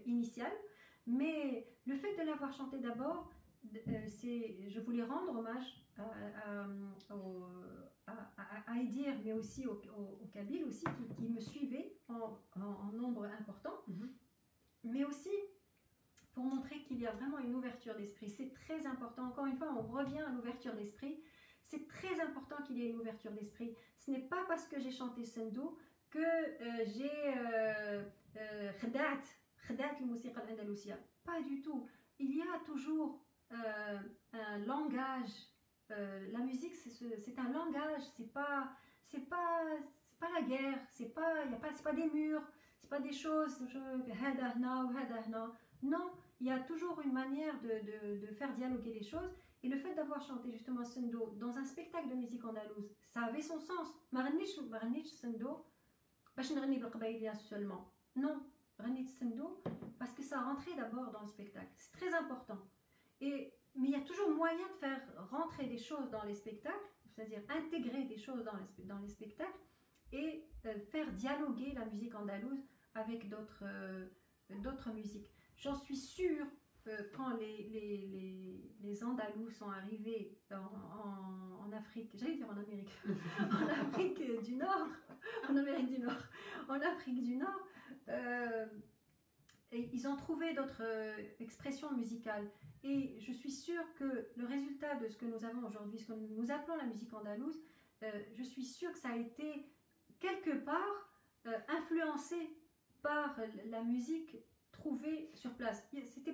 initial, mais le fait de l'avoir chantée d'abord, je voulais rendre hommage à Idir, mais aussi aux Kabyles aussi, qui me suivaient en nombre important, mais aussi pour montrer qu'il y a vraiment une ouverture d'esprit. C'est très important. Encore une fois, on revient à l'ouverture d'esprit. C'est très important qu'il y ait une ouverture d'esprit. Ce n'est pas parce que j'ai chanté Sendo que j'ai خدعت الموسيقى الأندلسية. Pas du tout. Il y a toujours un langage. La musique, c'est un langage. C'est pas la guerre. C'est pas des murs. C'est pas des choses. Non, il y a toujours une manière de faire dialoguer les choses. Et le fait d'avoir chanté justement Sendo dans un spectacle de musique andalouse, ça avait son sens. Ma غنيتش Sendo باش نغني بالقبايلية seulement. Non, غنيت Sendo parce que ça rentrait d'abord dans le spectacle. C'est très important. Mais il y a toujours moyen de faire rentrer des choses dans les spectacles, c'est-à-dire intégrer des choses dans les spectacles et faire dialoguer la musique andalouse avec d'autres musiques. J'en suis sûre, quand les Andalous sont arrivés en Afrique, j'allais dire en Amérique, en Afrique du Nord, en Amérique du Nord, en Afrique du Nord, et ils ont trouvé d'autres expressions musicales. Et je suis sûre que le résultat de ce que nous avons aujourd'hui, ce que nous appelons la musique andalouse, je suis sûre que ça a été quelque part influencé par la musique trouvée sur place. C'était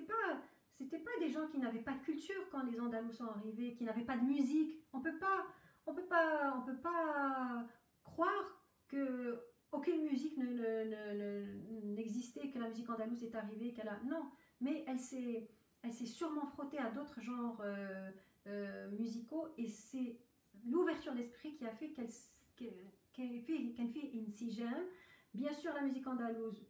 pas des gens qui n'avaient pas de culture quand les Andalous sont arrivés, qui n'avaient pas de musique. On peut pas croire que aucune musique n'existait, que la musique andalouse est arrivée, non, mais elle s'est sûrement frottée à d'autres genres musicaux, et c'est l'ouverture d'esprit qui a fait qu'elle fait une sigem. Bien sûr, la musique andalouse,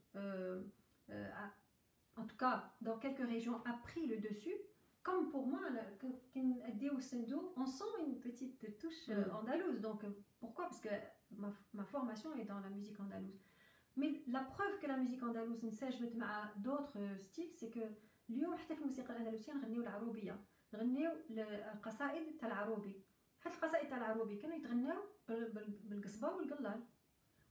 en tout cas dans quelques régions, a pris le dessus. Comme pour moi, au Sendo, on sent une petite touche andalouse. Donc pourquoi? Parce que ma formation est dans la musique andalouse. Mais la preuve que la musique andalouse نسجمت مع d'autres styles, c'est que اليوم حتى في الموسيقى الأندلسية نغنيو العروبية، نغنيو القصائد تاع العروبي. هاد القصائد تاع العروبي كانوا يتغناو بالقصبة والقلال.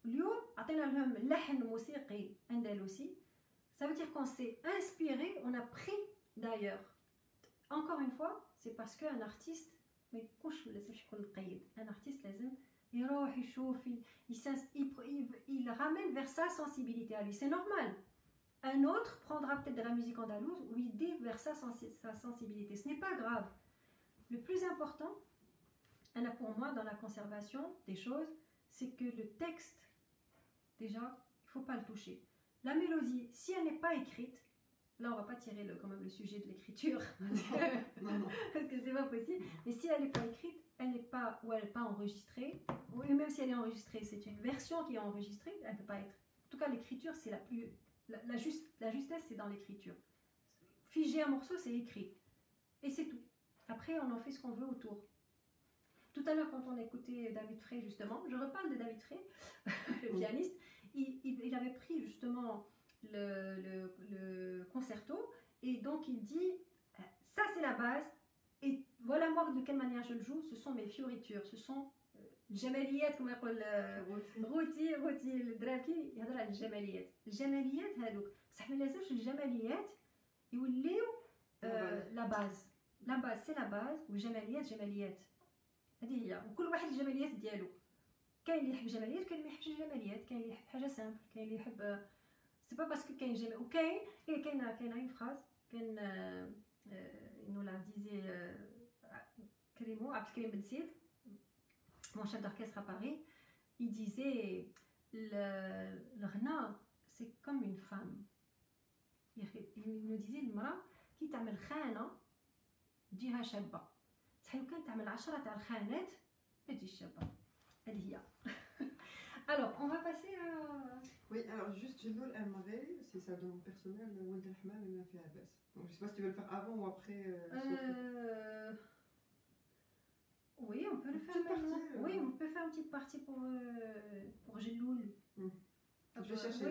اليوم عطينا لهم لحن موسيقي أندلسي. Ça veut dire qu'on s'est inspiré, on a pris d'ailleurs. Encore une fois, c'est parce qu'un artiste, mais un artiste لازم يروح يشوف, il ramène vers sa sensibilité à lui. C'est normal. Un autre prendra peut-être de la musique andalouse ou l'idée vers sa sensibilité. Ce n'est pas grave. Le plus important, pour moi, dans la conservation des choses, c'est que le texte, déjà, il ne faut pas le toucher. La mélodie, si elle n'est pas écrite, là on ne va pas tirer quand même le sujet de l'écriture, parce que c'est pas possible, mais si elle n'est pas écrite, elle n'est pas enregistrée, ou même si elle est enregistrée, c'est une version qui est enregistrée, elle ne peut pas être. En tout cas, l'écriture, c'est la justesse, c'est dans l'écriture. Figer un morceau, c'est écrit. Et c'est tout. Après, on en fait ce qu'on veut autour. Tout à l'heure, quand on a écouté David Frey, justement, je reparle de David Frey, le pianiste, il avait pris justement le concerto, et donc il dit, ça c'est la base, et voilà moi de quelle manière je le joue, ce sont mes fioritures, ce sont الجماليات كما يقول غوتي الدراري يهضر على الجماليات هذوك، بصح ما لازمش الجماليات يوليو لا باز سي لا باز، والجماليات جماليات هذه هي، وكل واحد الجماليات ديالو. كاين اللي يحب الجماليات، كاين اللي ما يحبش الجماليات، كاين اللي يحب حاجه سامبل، كاين اللي يحب سي با باسكو كاين جمال، وكاين كاين اون فراز كاين انه لا ديزي كريمو عبد الكريم بن سيد mon chef d'orchestre à Paris, il disait le ghna c'est comme une femme. Il nous disait المرأة كي تعمل خانة تجيها شابة، بصح لو كان تعمل 10 تاع الخانات ما تجيش شابة. هذه هي. Alors on va passer à... Oui, alors juste Jelloul aimerait, si ça demande personnel, Wald el-Hammam et Mafi Abbas. Donc je sais pas si tu veux le faire avant ou après Oui, on peut le faire maintenant. Oui, on peut faire une petite partie pour Jelloul. Je vais chercher.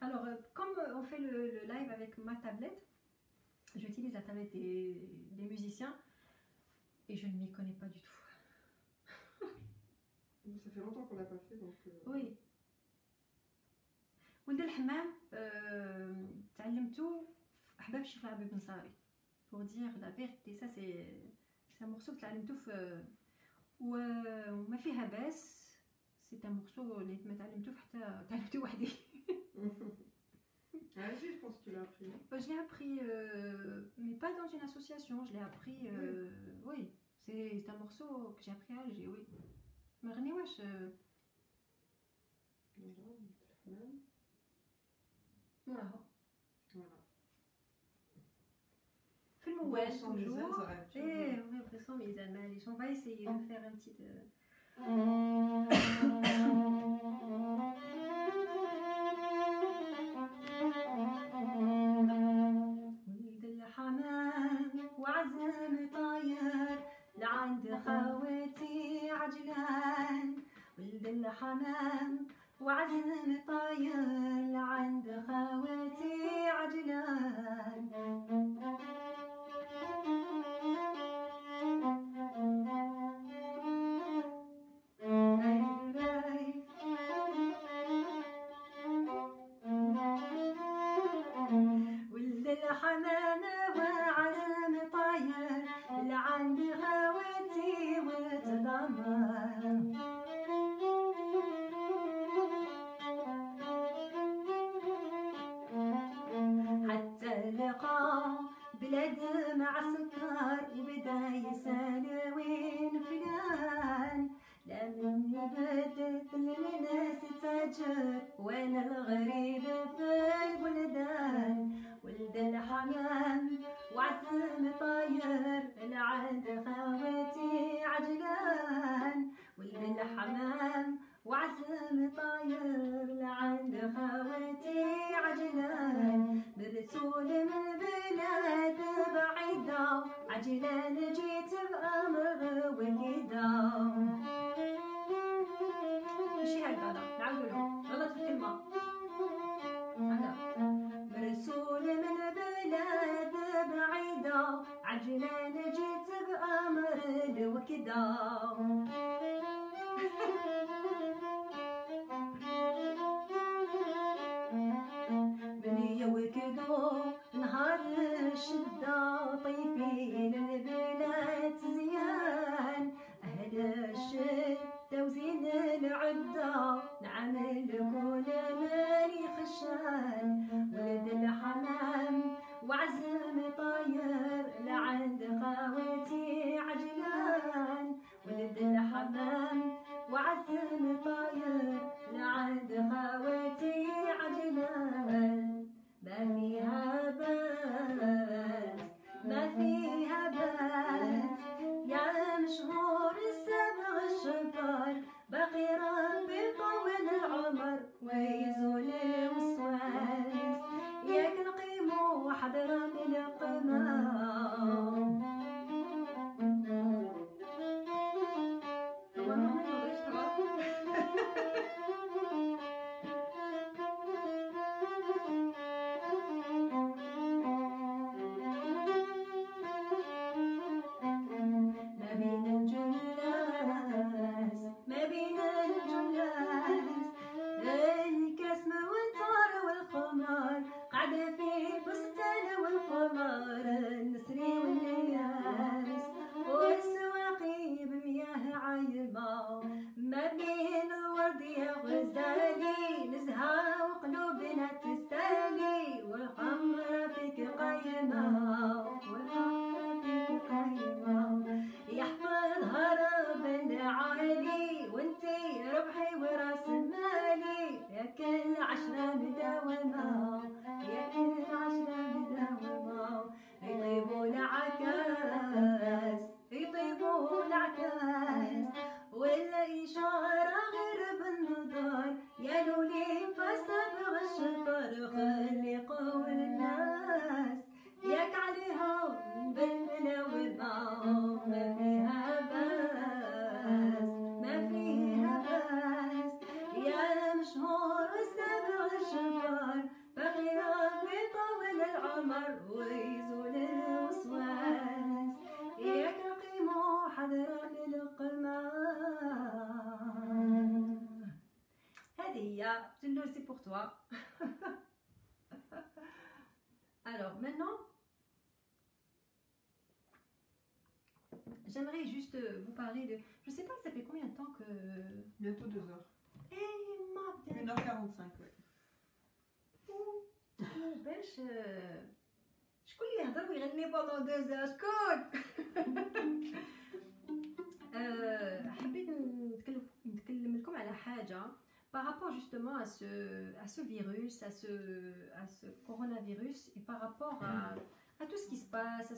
Alors, comme on fait le live avec ma tablette, j'utilise la tablette des musiciens et je ne m'y connais pas du tout. Ça fait longtemps qu'on l'a pas fait, donc... Oui. ولد الحمام تعلمته في أحباب الشيخ العربي بن صاري. Pour dire la vérité, ça c'est un morceau que تعلمته في وما فيها باس. C'est un morceau اللي ما تعلمته حتى تعلمته وحدي. Ah, je pense que tu l'as appris. Je l'ai appris, mais pas dans une association. Je l'ai appris, oui. C'est un morceau que j'ai appris à Alger, oui. ما غنيواش. Voilà. في الموال toujours. Eh, oui, sans ميزان معليش. On va essayer de faire un petit... ولد الحمام وعزم طاير لعند خواتي عجلان، ولد الحمام وعزم طاير لعند خواتي عجلان. ولد الحمام وعزم طاير لعند خواتي وتضمر، حتى لقى بلاد مع سكر وبدا يسالوين فلان. لا مني بدت للناس تاجر وانا الغريب في البلدان. ولد الحمام وعزم طاير لعند خواتي عجلان، ولد الحمام وعزم طاير لعند خواتي عجلان. برسول من بلاد بعيدة عجلان جيت بأمر وكدا. ماشي هكذا، نعاودو غلط في الكلمة. برسول من بلاد بعيدة عجلان جيت بأمر وكدا. بني وكدو نهار الشدة طيفين البنات زيان، أهل الشدة وزين العدة نعمل كل ماني خشان. ولد الحمام وعزم طاير لعند خواتي عجلان، ولد الحمام وعزم طاير لعند خواتي عجلان. ما فيها باس ما فيها باس يا مشهور السبع الشفار، باقي ربي طول العمر ويزول الوسواس. ياك نقيمو حضرة من القمام. انعكاس ولا إشارة غير بالنظر يا لولي فاستبغ الشفر خلي قول الناس ياك عليهم بالملا والنوم ما فيها باس ما فيها باس يا مشهور واستبغ الشفر بقيهم بيطول العمر ويزول الوسواس ياك نقيمو حضرة للقمة. هذه هي Jello, c'est pour toi. Alors maintenant, j'aimerais juste vous parler de... Je sais pas, ça fait combien de temps que... Bientôt 2 heures. Eh, ma bien. 1h45, oui. باش شكون اللي يهضر ويغني بوندون 2 heures شكون؟ حبيت نتكلم لكم على حاجة par rapport justement à ce virus, à ce coronavirus et par rapport à tout ce qui se passe,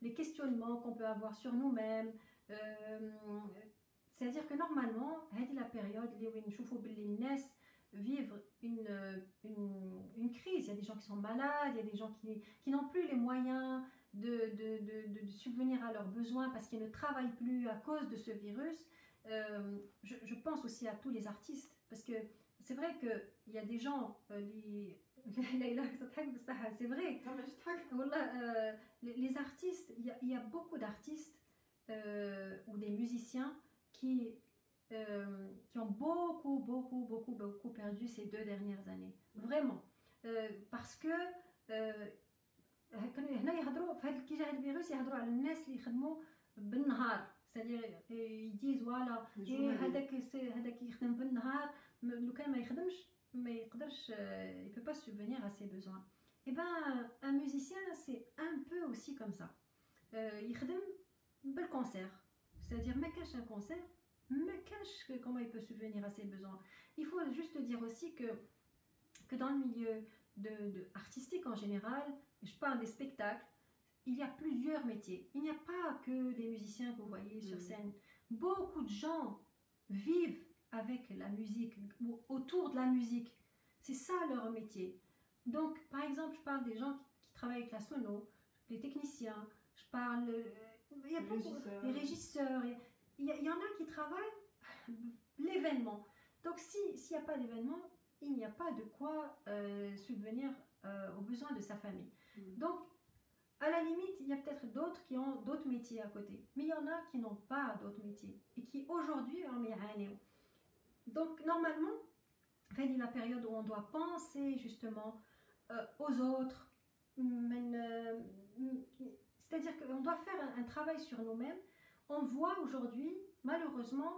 les questionnements qu'on peut avoir sur nous-mêmes. C'est-à-dire que normalement, c'est la période où nous voyons vivre une crise. Il y a des gens qui sont malades, il y a des gens qui n'ont plus les moyens de subvenir à leurs besoins parce qu'ils ne travaillent plus à cause de ce virus. Je pense aussi à tous les artistes parce que c'est vrai qu'il y a des gens c'est vrai les artistes, il y a beaucoup d'artistes ou des musiciens qui ont beaucoup perdu ces 2 dernières années vraiment parce que هنا يهضروا في هذا كي جا الفيروس يهضروا على الناس اللي يخدموا بالنهار c'est-à-dire ils disent voilà هذاك يخدم بالنهار لو كان ما يخدمش ما يقدرش il peut pas subvenir à ses besoins. Et ben un musicien c'est un peu aussi comme ça يخدم بالconcert c'est-à-dire ما كاش un concert ما كاش comment il peut subvenir à ses besoins. Il faut juste dire aussi que dans le milieu artistique en général, je parle des spectacles, il y a plusieurs métiers. Il n'y a pas que des musiciens que vous voyez sur scène. Beaucoup de gens vivent avec la musique, ou autour de la musique. C'est ça leur métier. Donc, par exemple, je parle des gens qui travaillent avec la sono, les techniciens, je parle les régisseurs. Il y en a qui travaillent l'événement. Donc, s'il n'y a pas d'événement, il n'y a pas de quoi subvenir aux besoins de sa famille. Donc, à la limite, il y a peut-être d'autres qui ont d'autres métiers à côté. Mais il y en a qui n'ont pas d'autres métiers et qui aujourd'hui en méranent. Donc, normalement, c'est la période où on doit penser justement aux autres. C'est-à-dire qu'on doit faire un travail sur nous-mêmes. On voit aujourd'hui, malheureusement,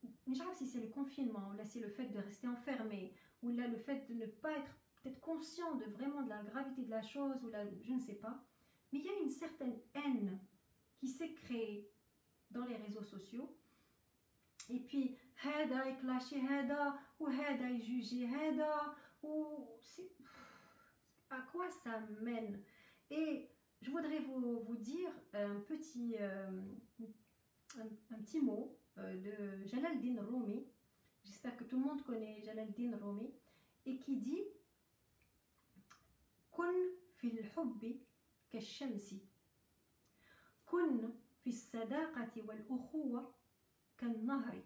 je ne sais pas si c'est le confinement, ou là c'est le fait de rester enfermé, ou là le fait de ne pas être peut-être conscient de vraiment de la gravité de la chose, ou là je ne sais pas. Mais il y a une certaine haine qui s'est créée dans les réseaux sociaux. Et puis, hada est clashé hada, ou hada est jugé hada, ou à quoi ça mène? Et je voudrais vous dire un petit mot de Jalal-Din Rumi. J'espère que tout le monde connaît Jalal-Din Rumi. Et qui dit Kun fil hubbi كالشمس كن في الصداقة والأخوة كالنهر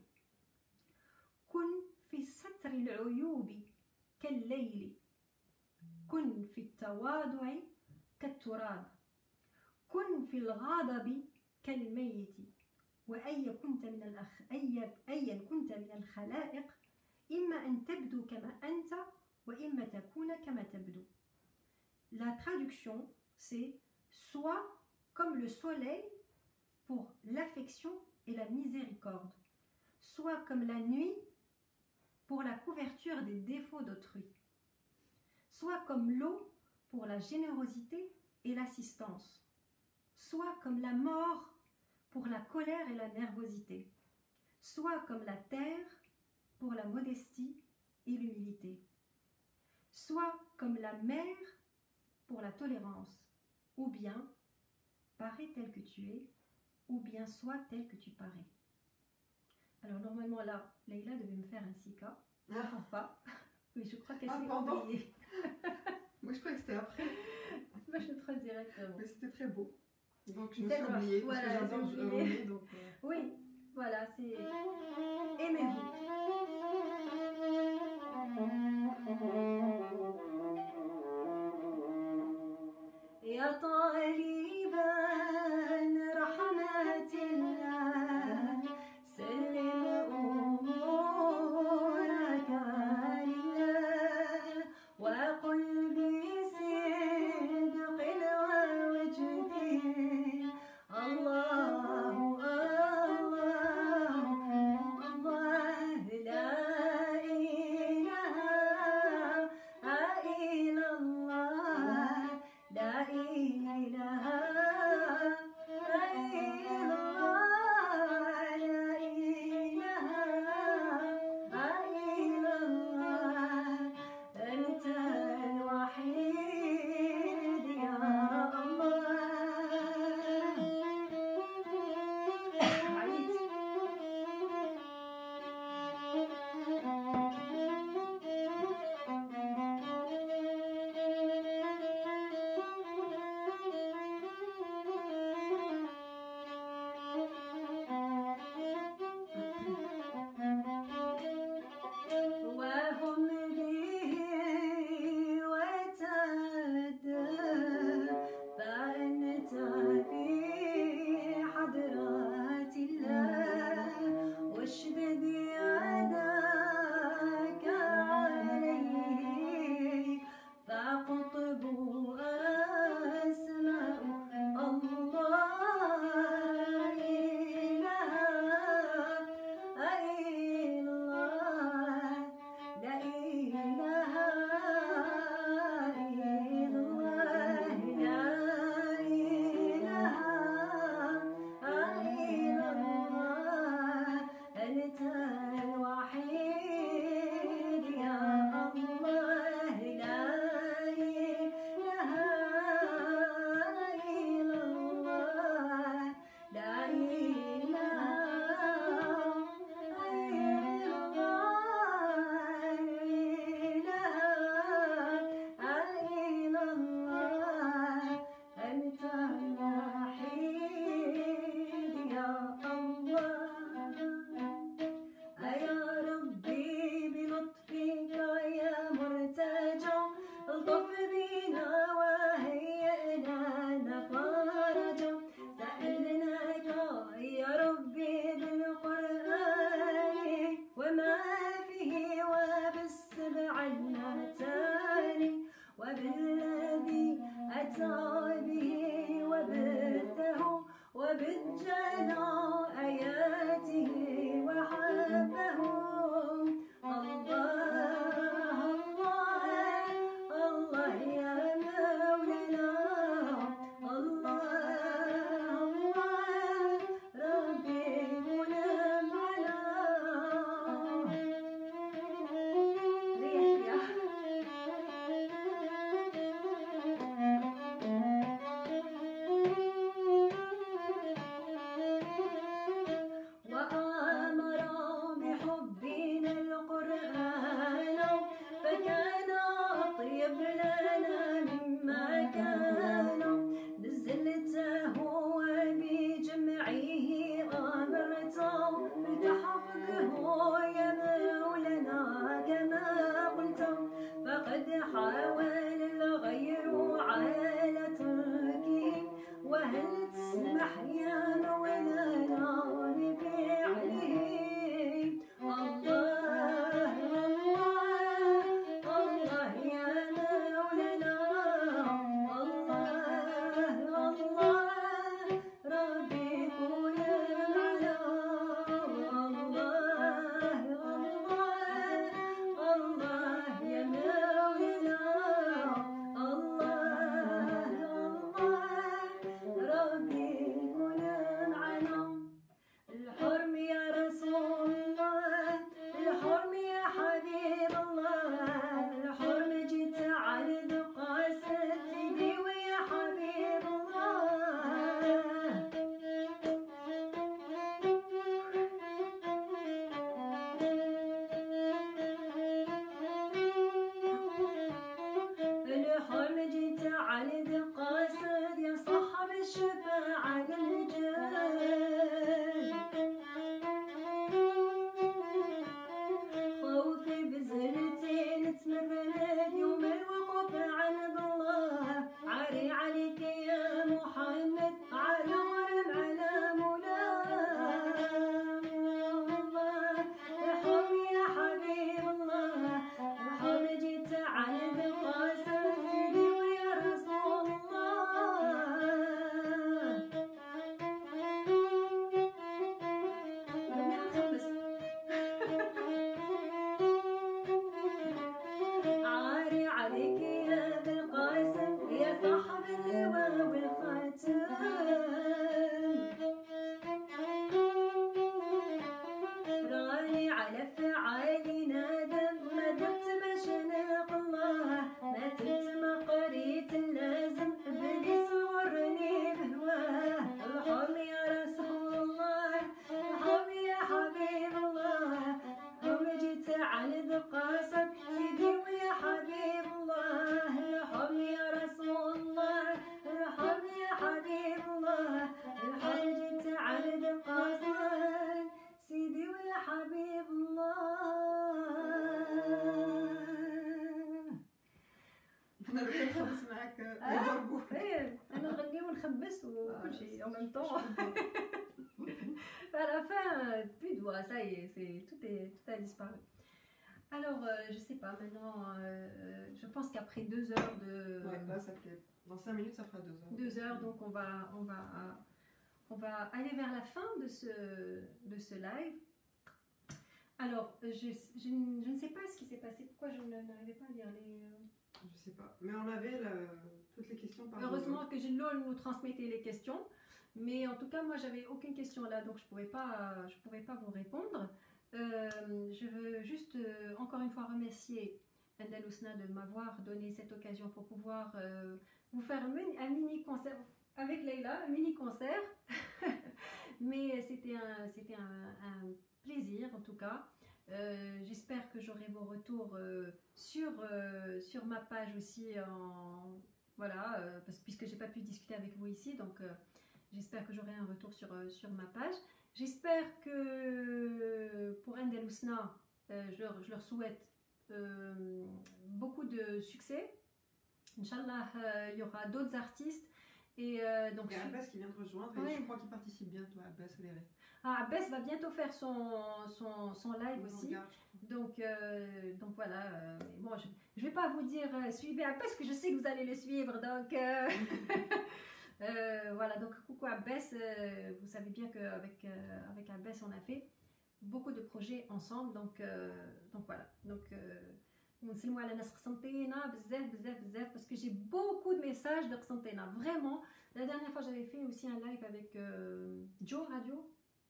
كن في ستر العيوب كالليل كن في التواضع كالتراب كن في الغضب كالميت وأيا كنت من الخلائق إما أن تبدو كما أنت وإما تكون كما تبدو. La traduction c'est soit comme le soleil pour l'affection et la miséricorde, soit comme la nuit pour la couverture des défauts d'autrui, soit comme l'eau pour la générosité et l'assistance, soit comme la mort pour la colère et la nervosité, soit comme la terre pour la modestie et l'humilité, soit comme la mer pour la tolérance, ou bien, parais tel que tu es, ou bien sois tel que tu parais. Alors normalement là, Leïla devait me faire un sika, pas, mais je crois qu'elle s'est oubliée. Moi je croyais que c'était après. Moi je te le directement. Mais c'était très beau. Donc je me suis oubliée parce que j'adore jouer. Donc, Oui, voilà, c'est... Aimez-vous. يا طالبا رحمة الله سلم أمورك لله وقل بصدق ووجد الله الله الله لا إله إلا الله لا إله إلا الله لا إله إلا الله أنت الوحيد يا الله عيد وهم به وتدى فأنت في حضرات الله واشدد يداك عليه فقطب أسماء الله لا إله إلا الله لا إله إلا الله لا إله إلا الله أنت الوحيد يا الله لا إله إلا الله لا إله إلا الله لا إله إلا الله أنت الوحيد يا الله يا ربي بلطفك يا مرتجى الطف بنا وهيئ لنا فرجا سألناك يا en même temps. À la fin, plus de voix, ça y est, tout a disparu. Alors, je sais pas, maintenant, je pense qu'après 2 heures de... Ouais, là, ça fait... Dans 5 minutes, ça fera 2 heures. 2 heures, donc on va aller vers la fin de ce live. Alors, je ne sais pas ce qui s'est passé, pourquoi je n'arrivais pas à lire les... Je sais pas, mais on avait toutes les questions par Heureusement que Gilles nous transmettait les questions, mais en tout cas, moi, j'avais aucune question là, donc je pouvais pas vous répondre. Je veux juste encore une fois remercier Endel Ousna de m'avoir donné cette occasion pour pouvoir vous faire un mini concert avec Leïla, un mini concert. Mais c'était un plaisir en tout cas. J'espère que j'aurai vos retours sur ma page aussi, voilà, puisque j'ai pas pu discuter avec vous ici, donc j'espère que j'aurai un retour sur ma page. J'espère que pour Endel Ousna, je leur souhaite beaucoup de succès. Inch'Allah, il y aura d'autres artistes. Et donc, il y a Abbas qui vient de rejoindre, et je crois qu'il participe bientôt, Abbas Oléry. Abbas va bientôt faire son live aussi. Donc voilà, bon, je ne vais pas vous dire suivez Abbas, parce que je sais que vous allez le suivre. Donc voilà, donc coucou Abbas, vous savez bien qu'avec avec Abbas, on a fait beaucoup de projets ensemble. Donc voilà. Donc, parce que j'ai beaucoup de messages de Qsantena, vraiment. La dernière fois j'avais fait aussi un live avec Joe Radio.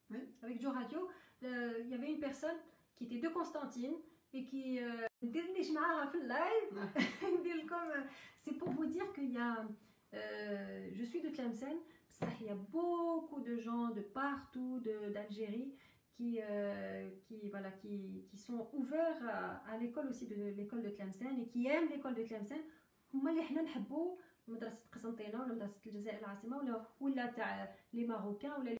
Oui. Avec Joe Radio, il y avait une personne qui était de Constantine et qui c'est pour vous dire qu'il y a je suis de Tlemcen, il y a beaucoup de gens de partout d'Algérie qui sont ouverts à l'école aussi, de l'école de Tlemcen, et qui aiment l'école de Tlemcen. هما اللي حنا نحبوا مدرسة قسنطينة ولا مدرسة الجزائر العاصمة ولا تاع لي ماروكان ولا